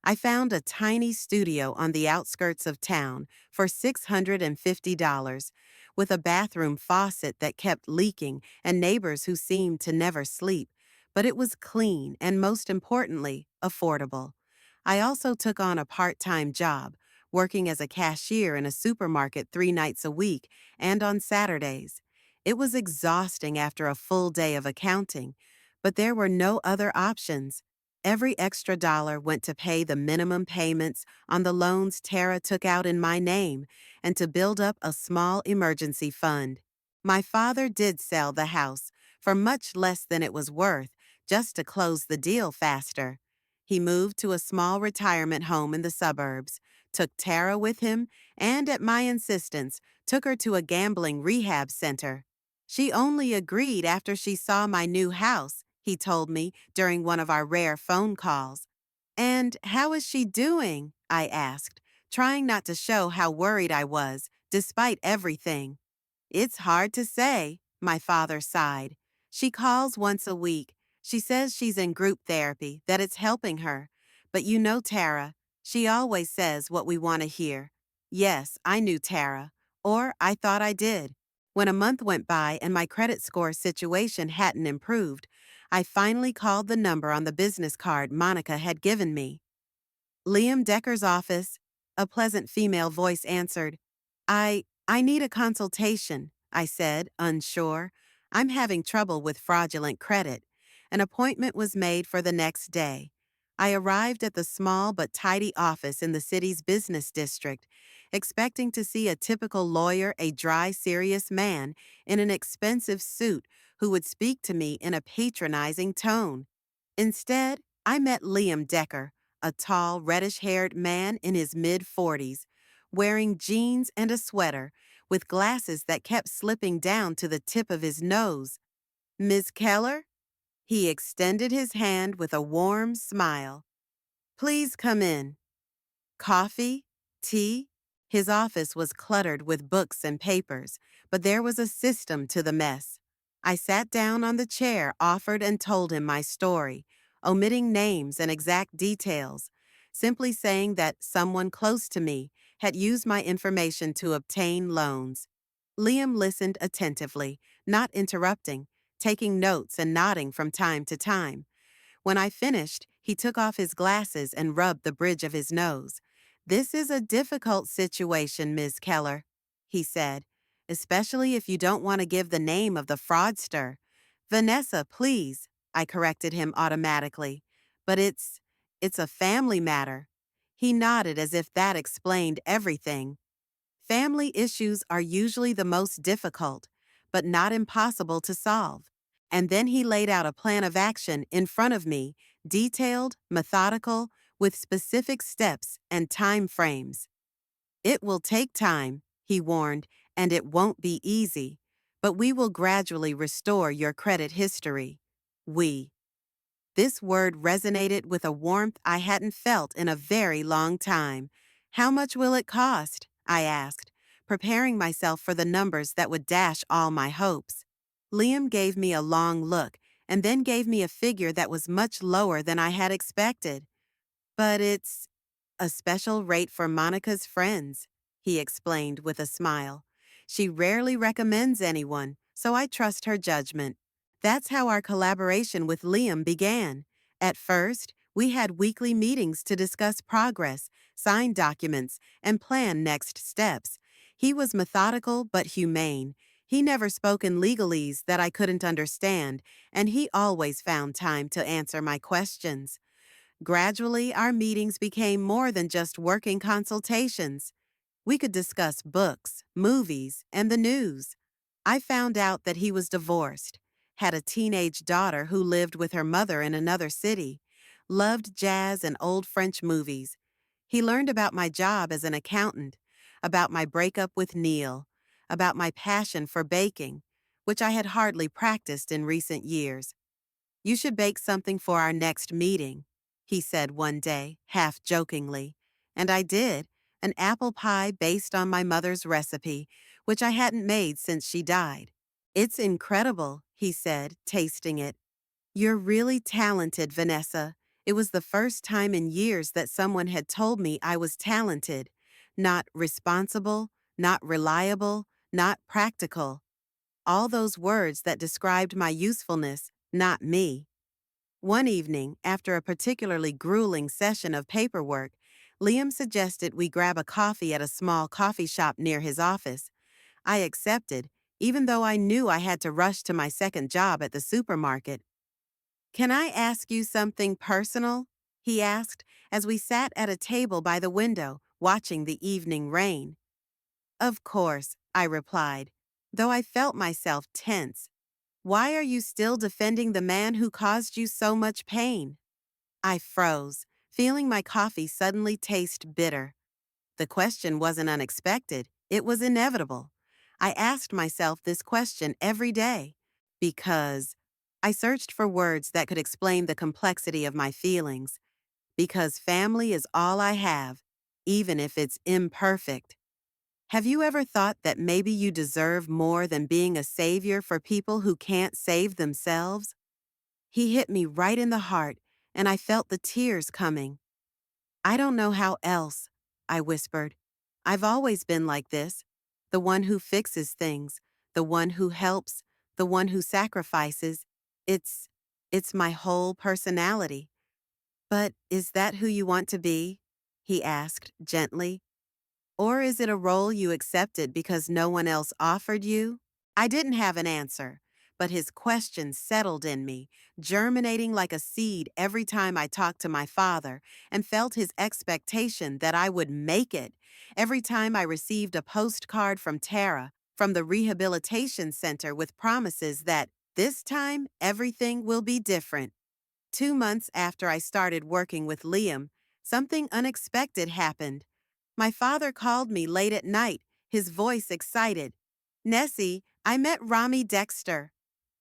S1: I found a tiny studio on the outskirts of town for $650, with a bathroom faucet that kept leaking and neighbors who seemed to never sleep, but it was clean and, most importantly, affordable. I also took on a part-time job, working as a cashier in a supermarket 3 nights a week and on Saturdays. It was exhausting after a full day of accounting, but there were no other options. Every extra dollar went to pay the minimum payments on the loans Tara took out in my name and to build up a small emergency fund. My father did sell the house for much less than it was worth, just to close the deal faster. He moved to a small retirement home in the suburbs, took Tara with him, and at my insistence, took her to a gambling rehab center. She only agreed after she saw my new house, he told me during one of our rare phone calls. "And how is she doing?" I asked, trying not to show how worried I was, despite everything. "It's hard to say," my father sighed. "She calls once a week. She says she's in group therapy, that it's helping her. But you know Tara. She always says what we want to hear." Yes, I knew Tara. Or I thought I did. When a month went by and my credit score situation hadn't improved, I finally called the number on the business card Monica had given me. "Liam Decker's office," a pleasant female voice answered. I need a consultation," I said, unsure. "I'm having trouble with fraudulent credit." An appointment was made for the next day. I arrived at the small but tidy office in the city's business district, expecting to see a typical lawyer, a dry, serious man in an expensive suit who would speak to me in a patronizing tone. Instead, I met Liam Decker, a tall, reddish-haired man in his mid-40s, wearing jeans and a sweater, with glasses that kept slipping down to the tip of his nose. "Miss Keller?" He extended his hand with a warm smile. "Please come in." Coffee? Tea? His office was cluttered with books and papers, but there was a system to the mess. I sat down on the chair offered and told him my story, omitting names and exact details, simply saying that someone close to me had used my information to obtain loans. Liam listened attentively, not interrupting, taking notes and nodding from time to time. When I finished, he took off his glasses and rubbed the bridge of his nose. "This is a difficult situation, Ms. Keller," he said, "especially if you don't want to give the name of the fraudster." "Vanessa, please," I corrected him automatically. "But it's a family matter." He nodded as if that explained everything. Family issues are usually the most difficult, but not impossible to solve. And then he laid out a plan of action in front of me, detailed, methodical, with specific steps and time frames. "It will take time," he warned, "and it won't be easy. But we will gradually restore your credit history." We. This word resonated with a warmth I hadn't felt in a very long time. "How much will it cost?" I asked, preparing myself for the numbers that would dash all my hopes. Liam gave me a long look and then gave me a figure that was much lower than I had expected. "But it's a special rate for Monica's friends," he explained with a smile. "She rarely recommends anyone, so I trust her judgment." That's how our collaboration with Liam began. At first, we had weekly meetings to discuss progress, sign documents, and plan next steps. He was methodical but humane. He never spoke in legalese that I couldn't understand, and he always found time to answer my questions. Gradually, our meetings became more than just working consultations. We could discuss books, movies, and the news. I found out that he was divorced, had a teenage daughter who lived with her mother in another city, loved jazz and old French movies. He learned about my job as an accountant, about my breakup with Neil, about my passion for baking, which I had hardly practiced in recent years. "You should bake something for our next meeting," he said one day, half jokingly. And I did, an apple pie based on my mother's recipe, which I hadn't made since she died. "It's incredible," he said, tasting it. "You're really talented, Vanessa." It was the first time in years that someone had told me I was talented, not responsible, not reliable, not practical. All those words that described my usefulness, not me. One evening, after a particularly grueling session of paperwork, Liam suggested we grab a coffee at a small coffee shop near his office. I accepted, even though I knew I had to rush to my second job at the supermarket. "Can I ask you something personal?" he asked, as we sat at a table by the window, watching the evening rain. "Of course," I replied, though I felt myself tense. "Why are you still defending the man who caused you so much pain?" I froze, feeling my coffee suddenly taste bitter. The question wasn't unexpected, it was inevitable. I asked myself this question every day. Because I searched for words that could explain the complexity of my feelings. Because family is all I have, even if it's imperfect. Have you ever thought that maybe you deserve more than being a savior for people who can't save themselves? He hit me right in the heart, and I felt the tears coming. "I don't know how else," I whispered. "I've always been like this. The one who fixes things, the one who helps, the one who sacrifices. It's, it's my whole personality." "But is that who you want to be?" he asked gently. "Or is it a role you accepted because no one else offered you?" I didn't have an answer, but his question settled in me, germinating like a seed every time I talked to my father and felt his expectation that I would make it. Every time I received a postcard from Tara, from the rehabilitation center with promises that this time everything will be different. 2 months after I started working with Liam, something unexpected happened. My father called me late at night, his voice excited. "Nessie, I met Rami Dexter."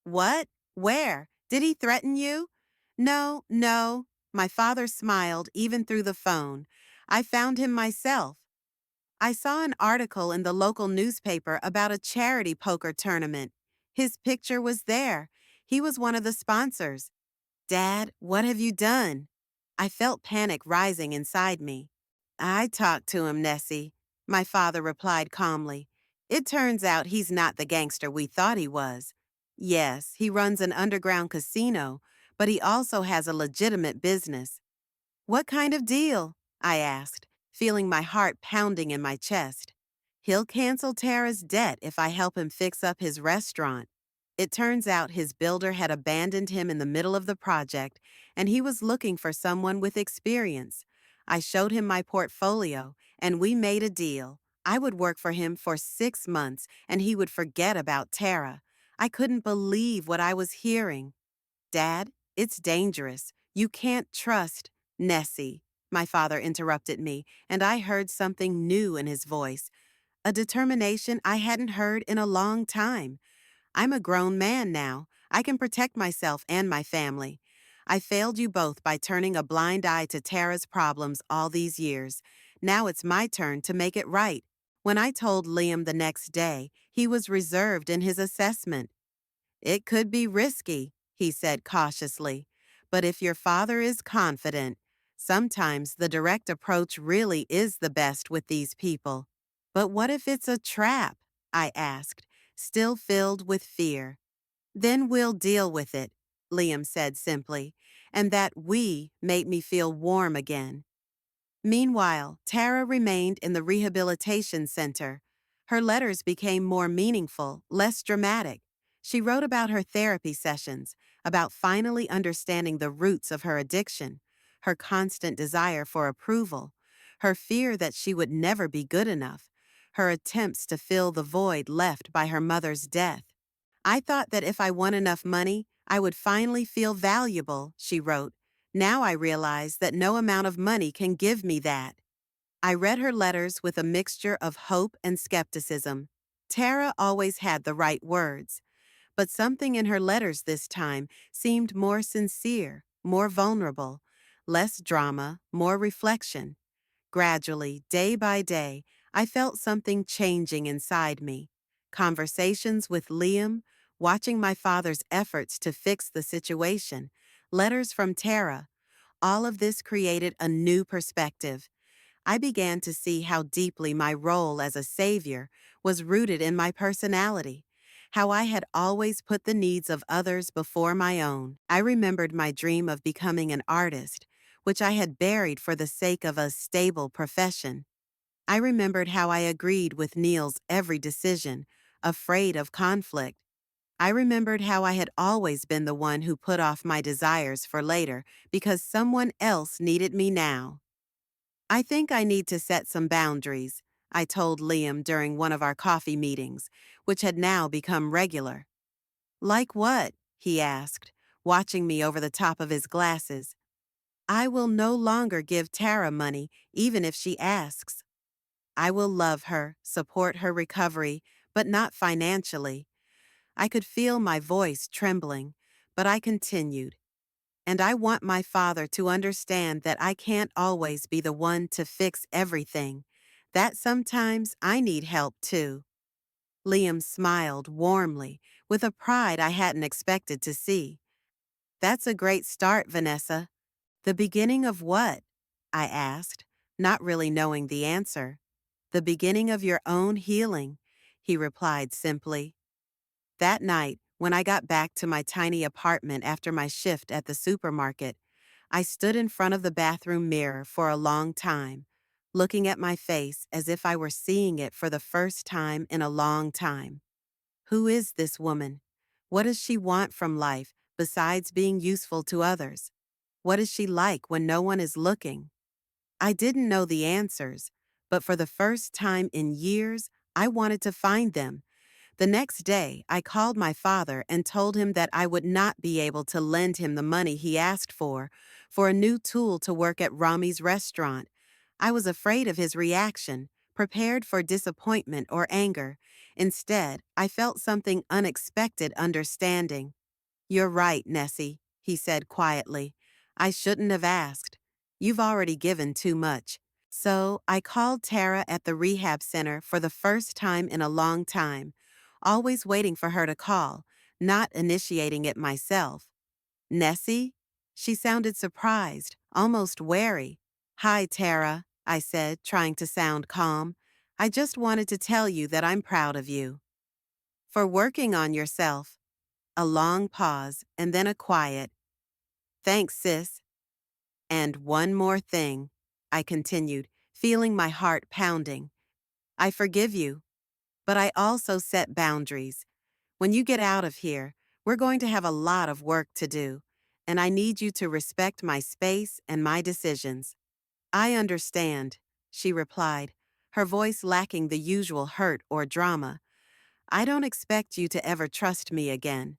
S1: "What? Where? Did he threaten you?" "No, no." My father smiled even through the phone. "I found him myself. I saw an article in the local newspaper about a charity poker tournament. His picture was there. He was one of the sponsors. Dad, what have you done?" I felt panic rising inside me. "I talked to him, Nessie," my father replied calmly. "It turns out he's not the gangster we thought he was. Yes, he runs an underground casino, but he also has a legitimate business." "What kind of deal?" I asked, feeling my heart pounding in my chest. "He'll cancel Tara's debt if I help him fix up his restaurant." It turns out his builder had abandoned him in the middle of the project, and he was looking for someone with experience. I showed him my portfolio, and we made a deal. I would work for him for 6 months, and he would forget about Tara. I couldn't believe what I was hearing. "Dad, it's dangerous. You can't trust—" "Nessie," my father interrupted me, and I heard something new in his voice, a determination I hadn't heard in a long time. "I'm a grown man now. I can protect myself and my family. I failed you both by turning a blind eye to Tara's problems all these years. Now it's my turn to make it right." When I told Liam the next day, he was reserved in his assessment. "It could be risky," he said cautiously, "but if your father is confident, sometimes the direct approach really is the best with these people." "But what if it's a trap?" I asked, still filled with fear. "Then we'll deal with it," Liam said simply, and that "we" made me feel warm again. Meanwhile, Tara remained in the rehabilitation center. Her letters became more meaningful, less dramatic. She wrote about her therapy sessions, about finally understanding the roots of her addiction, her constant desire for approval, her fear that she would never be good enough, her attempts to fill the void left by her mother's death. I thought that if I won enough money, I would finally feel valuable, she wrote. Now I realize that no amount of money can give me that. I read her letters with a mixture of hope and skepticism. Tara always had the right words, but something in her letters this time seemed more sincere, more vulnerable, less drama, more reflection. Gradually, day by day, I felt something changing inside me. Conversations with Liam, watching my father's efforts to fix the situation, letters from Tara, all of this created a new perspective. I began to see how deeply my role as a savior was rooted in my personality, how I had always put the needs of others before my own. I remembered my dream of becoming an artist, which I had buried for the sake of a stable profession. I remembered how I agreed with Neil's every decision, afraid of conflict. I remembered how I had always been the one who put off my desires for later because someone else needed me now. I think I need to set some boundaries, I told Liam during one of our coffee meetings, which had now become regular. Like what? He asked, watching me over the top of his glasses. I will no longer give Tara money, even if she asks. I will love her, support her recovery, but not financially. I could feel my voice trembling, but I continued. And I want my father to understand that I can't always be the one to fix everything, that sometimes I need help too. Liam smiled warmly, with a pride I hadn't expected to see. That's a great start, Vanessa. The beginning of what? I asked, not really knowing the answer. The beginning of your own healing, he replied simply. That night, when I got back to my tiny apartment after my shift at the supermarket, I stood in front of the bathroom mirror for a long time, looking at my face as if I were seeing it for the first time in a long time. Who is this woman? What does she want from life besides being useful to others? What is she like when no one is looking? I didn't know the answers, but for the first time in years, I wanted to find them. The next day, I called my father and told him that I would not be able to lend him the money he asked for a new tool to work at Rami's restaurant. I was afraid of his reaction, prepared for disappointment or anger. Instead, I felt something unexpected understanding. You're right, Nessie, he said quietly. I shouldn't have asked. You've already given too much. So I called Tara at the rehab center for the first time in a long time, always waiting for her to call, not initiating it myself. Nessie? She sounded surprised, almost wary. Hi, Tara, I said, trying to sound calm. I just wanted to tell you that I'm proud of you. For working on yourself. A long pause, and then a quiet, thanks, sis. And one more thing, I continued, feeling my heart pounding. I forgive you, but I also set boundaries. When you get out of here, we're going to have a lot of work to do, and I need you to respect my space and my decisions. I understand, she replied, her voice lacking the usual hurt or drama. I don't expect you to ever trust me again,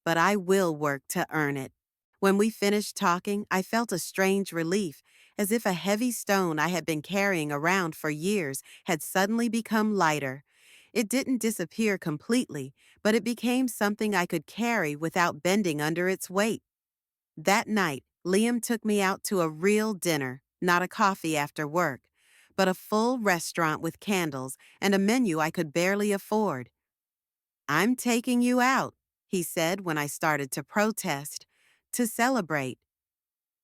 S1: but I will work to earn it. When we finished talking, I felt a strange relief, as if a heavy stone I had been carrying around for years had suddenly become lighter. It didn't disappear completely, but it became something I could carry without bending under its weight. That night, Liam took me out to a real dinner, not a coffee after work, but a full restaurant with candles and a menu I could barely afford. I'm taking you out, he said when I started to protest, to celebrate.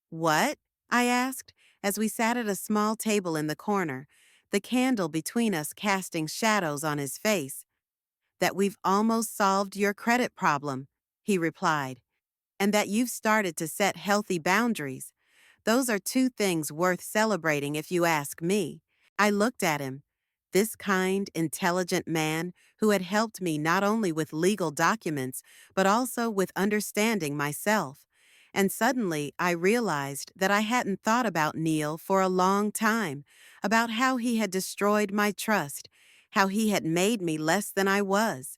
S1: What? I asked, as we sat at a small table in the corner, the candle between us casting shadows on his face. That we've almost solved your credit problem, he replied, and that you've started to set healthy boundaries. Those are two things worth celebrating if you ask me. I looked at him, this kind, intelligent man who had helped me not only with legal documents, but also with understanding myself. And suddenly I realized that I hadn't thought about Neil for a long time, about how he had destroyed my trust, how he had made me less than I was.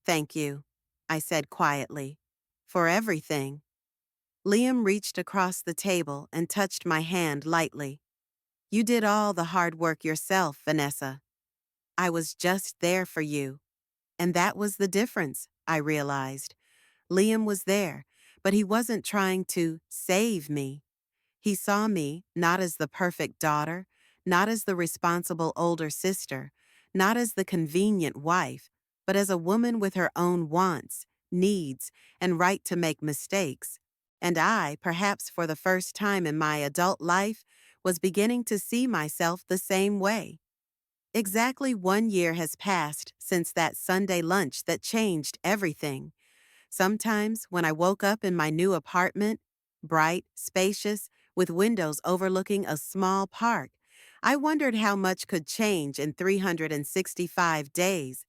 S1: "Thank you," I said quietly, "for everything." Liam reached across the table and touched my hand lightly. "You did all the hard work yourself, Vanessa. I was just there for you." And that was the difference, I realized. Liam was there, but he wasn't trying to save me. He saw me not as the perfect daughter, not as the responsible older sister, not as the convenient wife, but as a woman with her own wants, needs, and right to make mistakes. And I, perhaps for the first time in my adult life, was beginning to see myself the same way. Exactly 1 year has passed since that Sunday lunch that changed everything. Sometimes, when I woke up in my new apartment, bright, spacious, with windows overlooking a small park, I wondered how much could change in 365 days.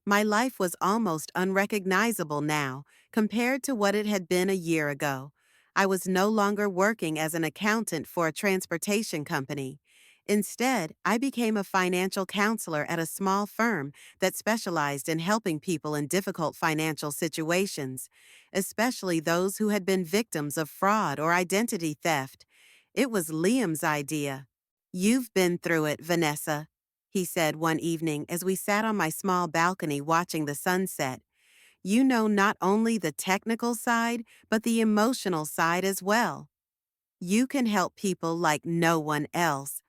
S1: My life was almost unrecognizable now compared to what it had been a year ago. I was no longer working as an accountant for a transportation company. Instead, I became a financial counselor at a small firm that specialized in helping people in difficult financial situations, especially those who had been victims of fraud or identity theft. It was Liam's idea. "You've been through it, Vanessa," he said one evening as we sat on my small balcony watching the sunset. "You know not only the technical side, but the emotional side as well. You can help people like no one else."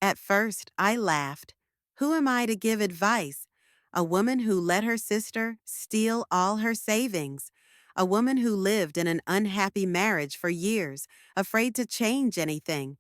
S1: At first, I laughed. Who am I to give advice? A woman who let her sister steal all her savings. A woman who lived in an unhappy marriage for years, afraid to change anything.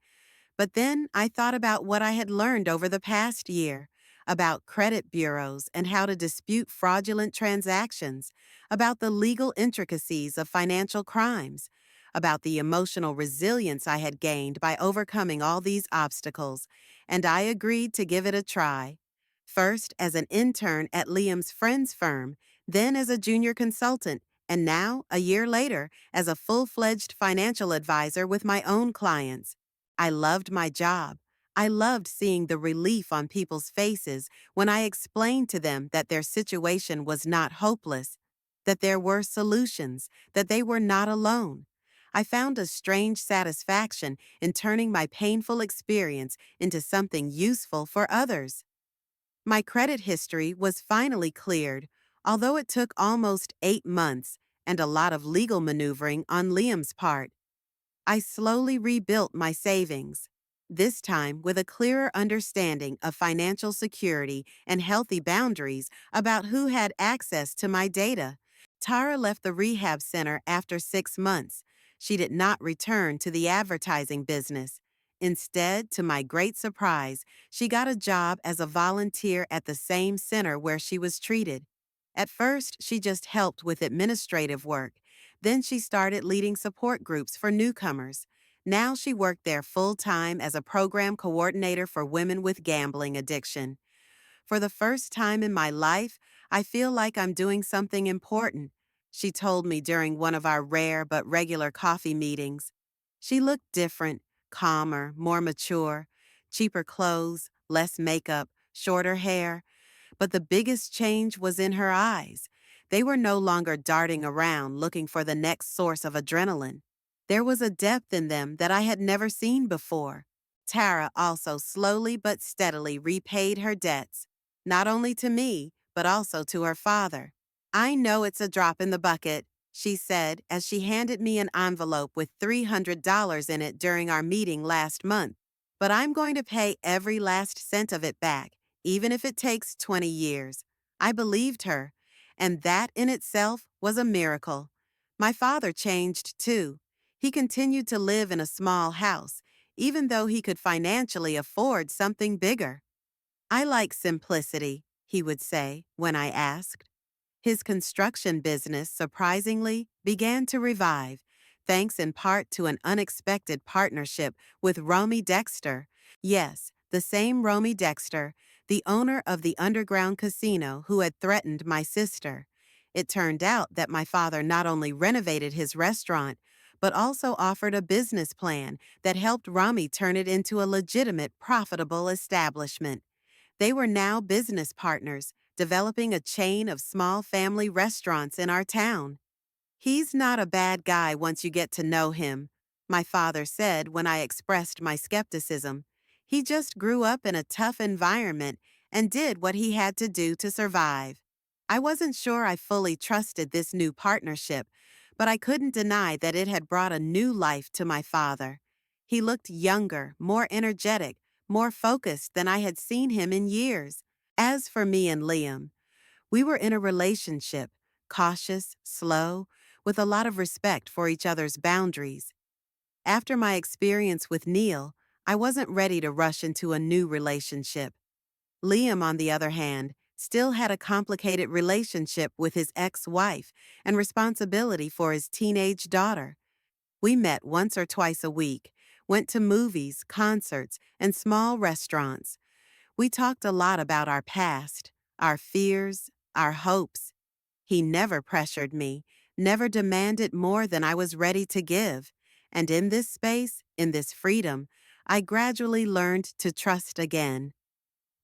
S1: But then I thought about what I had learned over the past year, about credit bureaus and how to dispute fraudulent transactions, about the legal intricacies of financial crimes, about the emotional resilience I had gained by overcoming all these obstacles, and I agreed to give it a try. First as an intern at Liam's friend's firm, then as a junior consultant, and now, a year later, as a full-fledged financial advisor with my own clients. I loved my job. I loved seeing the relief on people's faces when I explained to them that their situation was not hopeless, that there were solutions, that they were not alone. I found a strange satisfaction in turning my painful experience into something useful for others. My credit history was finally cleared, although it took almost 8 months and a lot of legal maneuvering on Liam's part. I slowly rebuilt my savings, this time with a clearer understanding of financial security and healthy boundaries about who had access to my data. Tara left the rehab center after 6 months. She did not return to the advertising business. Instead, to my great surprise, she got a job as a volunteer at the same center where she was treated. At first, she just helped with administrative work. Then she started leading support groups for newcomers. Now she worked there full-time as a program coordinator for women with gambling addiction. "For the first time in my life, I feel like I'm doing something important," she told me during one of our rare but regular coffee meetings. She looked different, calmer, more mature, cheaper clothes, less makeup, shorter hair. But the biggest change was in her eyes. They were no longer darting around looking for the next source of adrenaline. There was a depth in them that I had never seen before. Tara also slowly but steadily repaid her debts, not only to me, but also to her father. "I know it's a drop in the bucket," she said as she handed me an envelope with $300 in it during our meeting last month. "But I'm going to pay every last cent of it back, even if it takes 20 years. I believed her, and that in itself was a miracle. My father changed too. He continued to live in a small house, even though he could financially afford something bigger. "I like simplicity," he would say when I asked. His construction business, surprisingly, began to revive, thanks in part to an unexpected partnership with Romy Dexter. Yes, the same Romy Dexter, the owner of the underground casino who had threatened my sister. It turned out that my father not only renovated his restaurant, but also offered a business plan that helped Romy turn it into a legitimate, profitable establishment. They were now business partners, developing a chain of small family restaurants in our town. "He's not a bad guy once you get to know him," my father said when I expressed my skepticism. "He just grew up in a tough environment and did what he had to do to survive." I wasn't sure I fully trusted this new partnership, but I couldn't deny that it had brought a new life to my father. He looked younger, more energetic, more focused than I had seen him in years. As for me and Liam, we were in a relationship, cautious, slow, with a lot of respect for each other's boundaries. After my experience with Neil, I wasn't ready to rush into a new relationship. Liam, on the other hand, still had a complicated relationship with his ex-wife and responsibility for his teenage daughter. We met once or twice a week, went to movies, concerts, and small restaurants. We talked a lot about our past, our fears, our hopes. He never pressured me, never demanded more than I was ready to give. And in this space, in this freedom, I gradually learned to trust again.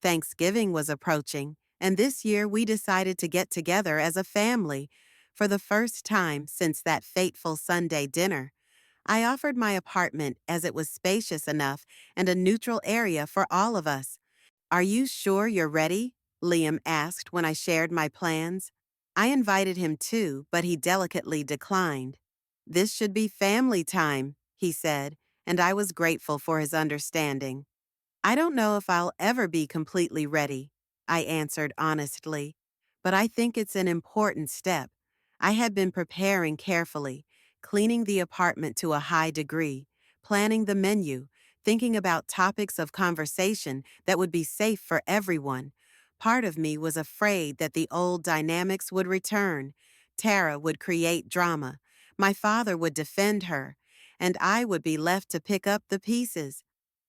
S1: Thanksgiving was approaching, and this year we decided to get together as a family. For the first time since that fateful Sunday dinner, I offered my apartment as it was spacious enough and a neutral area for all of us. "Are you sure you're ready?" Liam asked when I shared my plans. I invited him too, but he delicately declined. "This should be family time," he said, and I was grateful for his understanding. "I don't know if I'll ever be completely ready," I answered honestly, "but I think it's an important step." I had been preparing carefully, cleaning the apartment to a high degree, planning the menu, thinking about topics of conversation that would be safe for everyone. Part of me was afraid that the old dynamics would return. Tara would create drama, my father would defend her, and I would be left to pick up the pieces.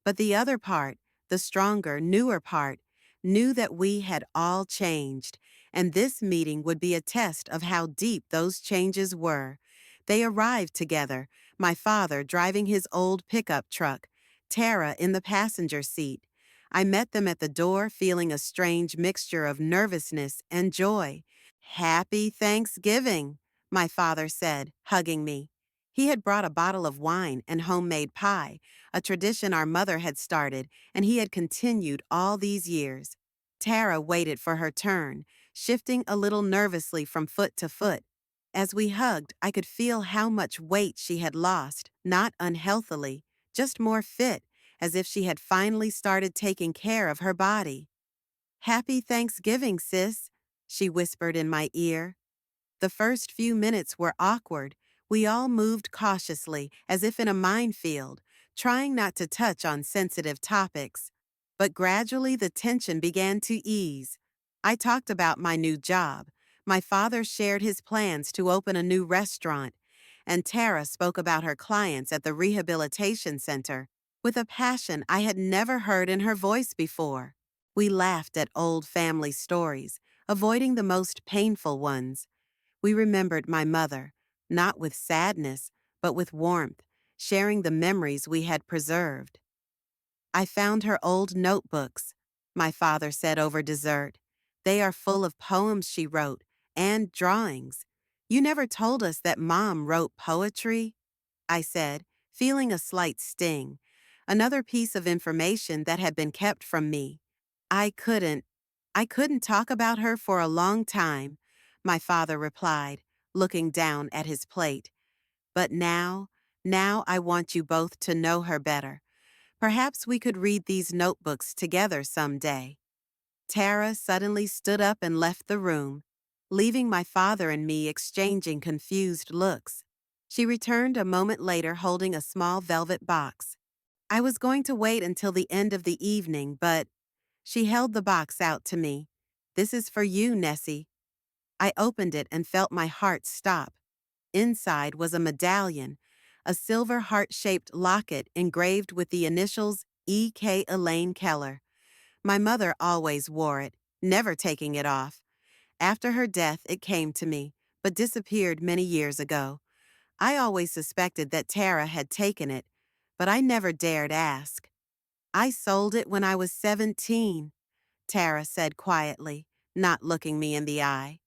S1: But the other part, the stronger, newer part, knew that we had all changed, and this meeting would be a test of how deep those changes were. They arrived together, my father driving his old pickup truck, Tara in the passenger seat. I met them at the door feeling a strange mixture of nervousness and joy. "Happy Thanksgiving," my father said, hugging me. He had brought a bottle of wine and homemade pie, a tradition our mother had started, and he had continued all these years. Tara waited for her turn, shifting a little nervously from foot to foot. As we hugged, I could feel how much weight she had lost, not unhealthily, just more fit, as if she had finally started taking care of her body. "Happy Thanksgiving, sis," she whispered in my ear. The first few minutes were awkward. We all moved cautiously, as if in a minefield, trying not to touch on sensitive topics. But gradually the tension began to ease. I talked about my new job. My father shared his plans to open a new restaurant, and Tara spoke about her clients at the rehabilitation center with a passion I had never heard in her voice before. We laughed at old family stories, avoiding the most painful ones. We remembered my mother, not with sadness, but with warmth, sharing the memories we had preserved. "I found her old notebooks," my father said over dessert. "They are full of poems she wrote and drawings. You never told us that Mom wrote poetry," I said, feeling a slight sting, another piece of information that had been kept from me. I couldn't, I couldn't talk about her for a long time," my father replied, looking down at his plate. "But now I want you both to know her better. Perhaps we could read these notebooks together someday." Tara suddenly stood up and left the room, leaving my father and me exchanging confused looks. She returned a moment later holding a small velvet box. I was going to wait until the end of the evening, but she held the box out to me. "This is for you, Nessie." I opened it and felt my heart stop. Inside was a medallion, a silver heart-shaped locket engraved with the initials E.K. Elaine Keller. My mother always wore it, never taking it off. After her death, it came to me, but disappeared many years ago. I always suspected that Tara had taken it, but I never dared ask. "I sold it when I was 17. Tara said quietly, not looking me in the eye.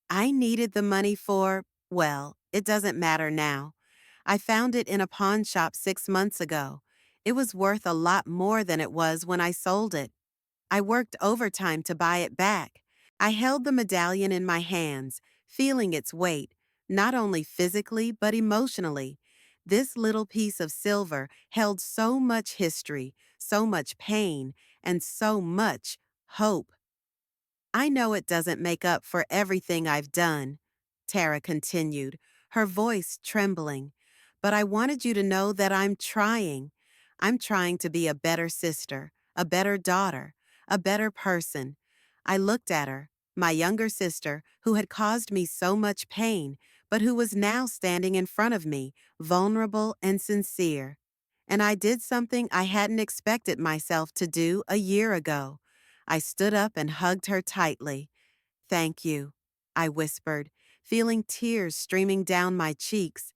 S1: I needed the money for, well, it doesn't matter now. I found it in a pawn shop 6 months ago. It was worth a lot more than it was when I sold it. I worked overtime to buy it back. I held the medallion in my hands, feeling its weight, not only physically but emotionally. This little piece of silver held so much history, so much pain, and so much hope. I know it doesn't make up for everything I've done, Tara continued, her voice trembling, but I wanted you to know that I'm trying. I'm trying to be a better sister, a better daughter, a better person. I looked at her, my younger sister, who had caused me so much pain, but who was now standing in front of me, vulnerable and sincere. And I did something I hadn't expected myself to do a year ago. I stood up and hugged her tightly. Thank you, I whispered, feeling tears streaming down my cheeks.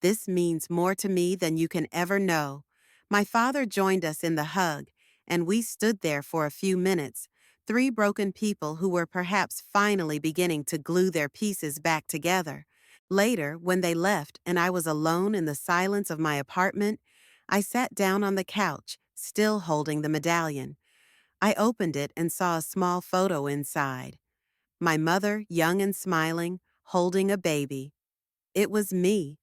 S1: This means more to me than you can ever know. My father joined us in the hug, and we stood there for a few minutes, three broken people who were perhaps finally beginning to glue their pieces back together. Later, when they left and I was alone in the silence of my apartment, I sat down on the couch, still holding the medallion. I opened it and saw a small photo inside. My mother, young and smiling, holding a baby. It was me.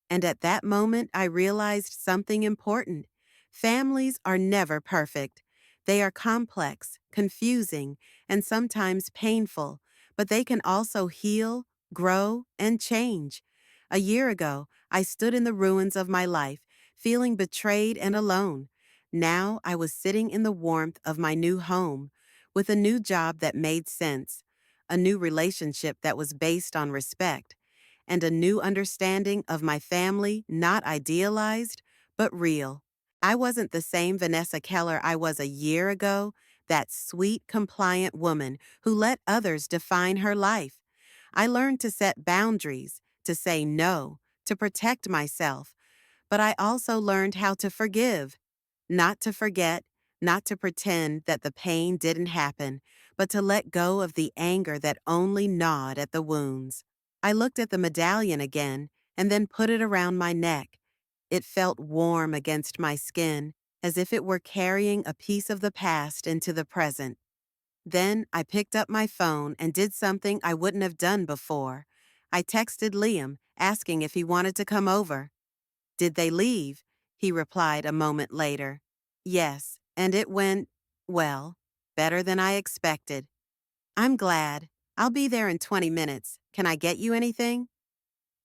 S1: And at that moment, I realized something important. Families are never perfect. They are complex, confusing, and sometimes painful, but they can also heal, grow, and change. A year ago, I stood in the ruins of my life, feeling betrayed and alone. Now I was sitting in the warmth of my new home, with a new job that made sense, a new relationship that was based on respect, and a new understanding of my family not idealized, but real. I wasn't the same Vanessa Keller I was a year ago, that sweet, compliant woman who let others define her life. I learned to set boundaries, to say no, to protect myself, but I also learned how to forgive, not to forget, not to pretend that the pain didn't happen, but to let go of the anger that only gnawed at the wounds. I looked at the medallion again and then put it around my neck. It felt warm against my skin, as if it were carrying a piece of the past into the present. Then I picked up my phone and did something I wouldn't have done before. I texted Liam, asking if he wanted to come over. Did they leave? He replied a moment later. Yes, and it went, well, better than I expected. I'm glad. I'll be there in 20 minutes. Can I get you anything?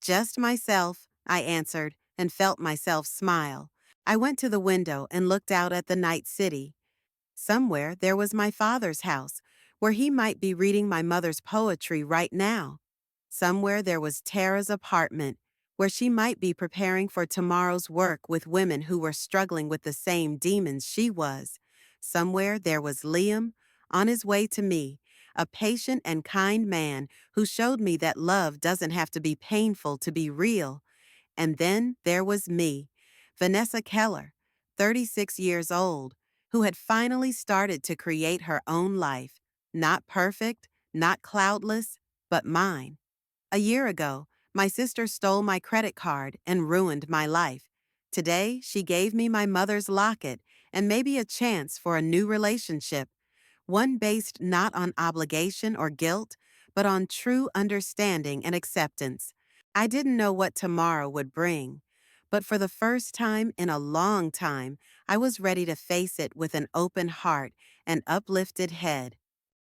S1: Just myself, I answered, and felt myself smile. I went to the window and looked out at the night city. Somewhere there was my father's house, where he might be reading my mother's poetry right now. Somewhere there was Tara's apartment, where she might be preparing for tomorrow's work with women who were struggling with the same demons she was. Somewhere there was Liam, on his way to me, a patient and kind man who showed me that love doesn't have to be painful to be real. And then there was me, Vanessa Keller, 36 years old, who had finally started to create her own life. Not perfect, not cloudless, but mine. A year ago, my sister stole my credit card and ruined my life. Today, she gave me my mother's locket and maybe a chance for a new relationship, one based not on obligation or guilt, but on true understanding and acceptance. I didn't know what tomorrow would bring, but for the first time in a long time, I was ready to face it with an open heart and uplifted head.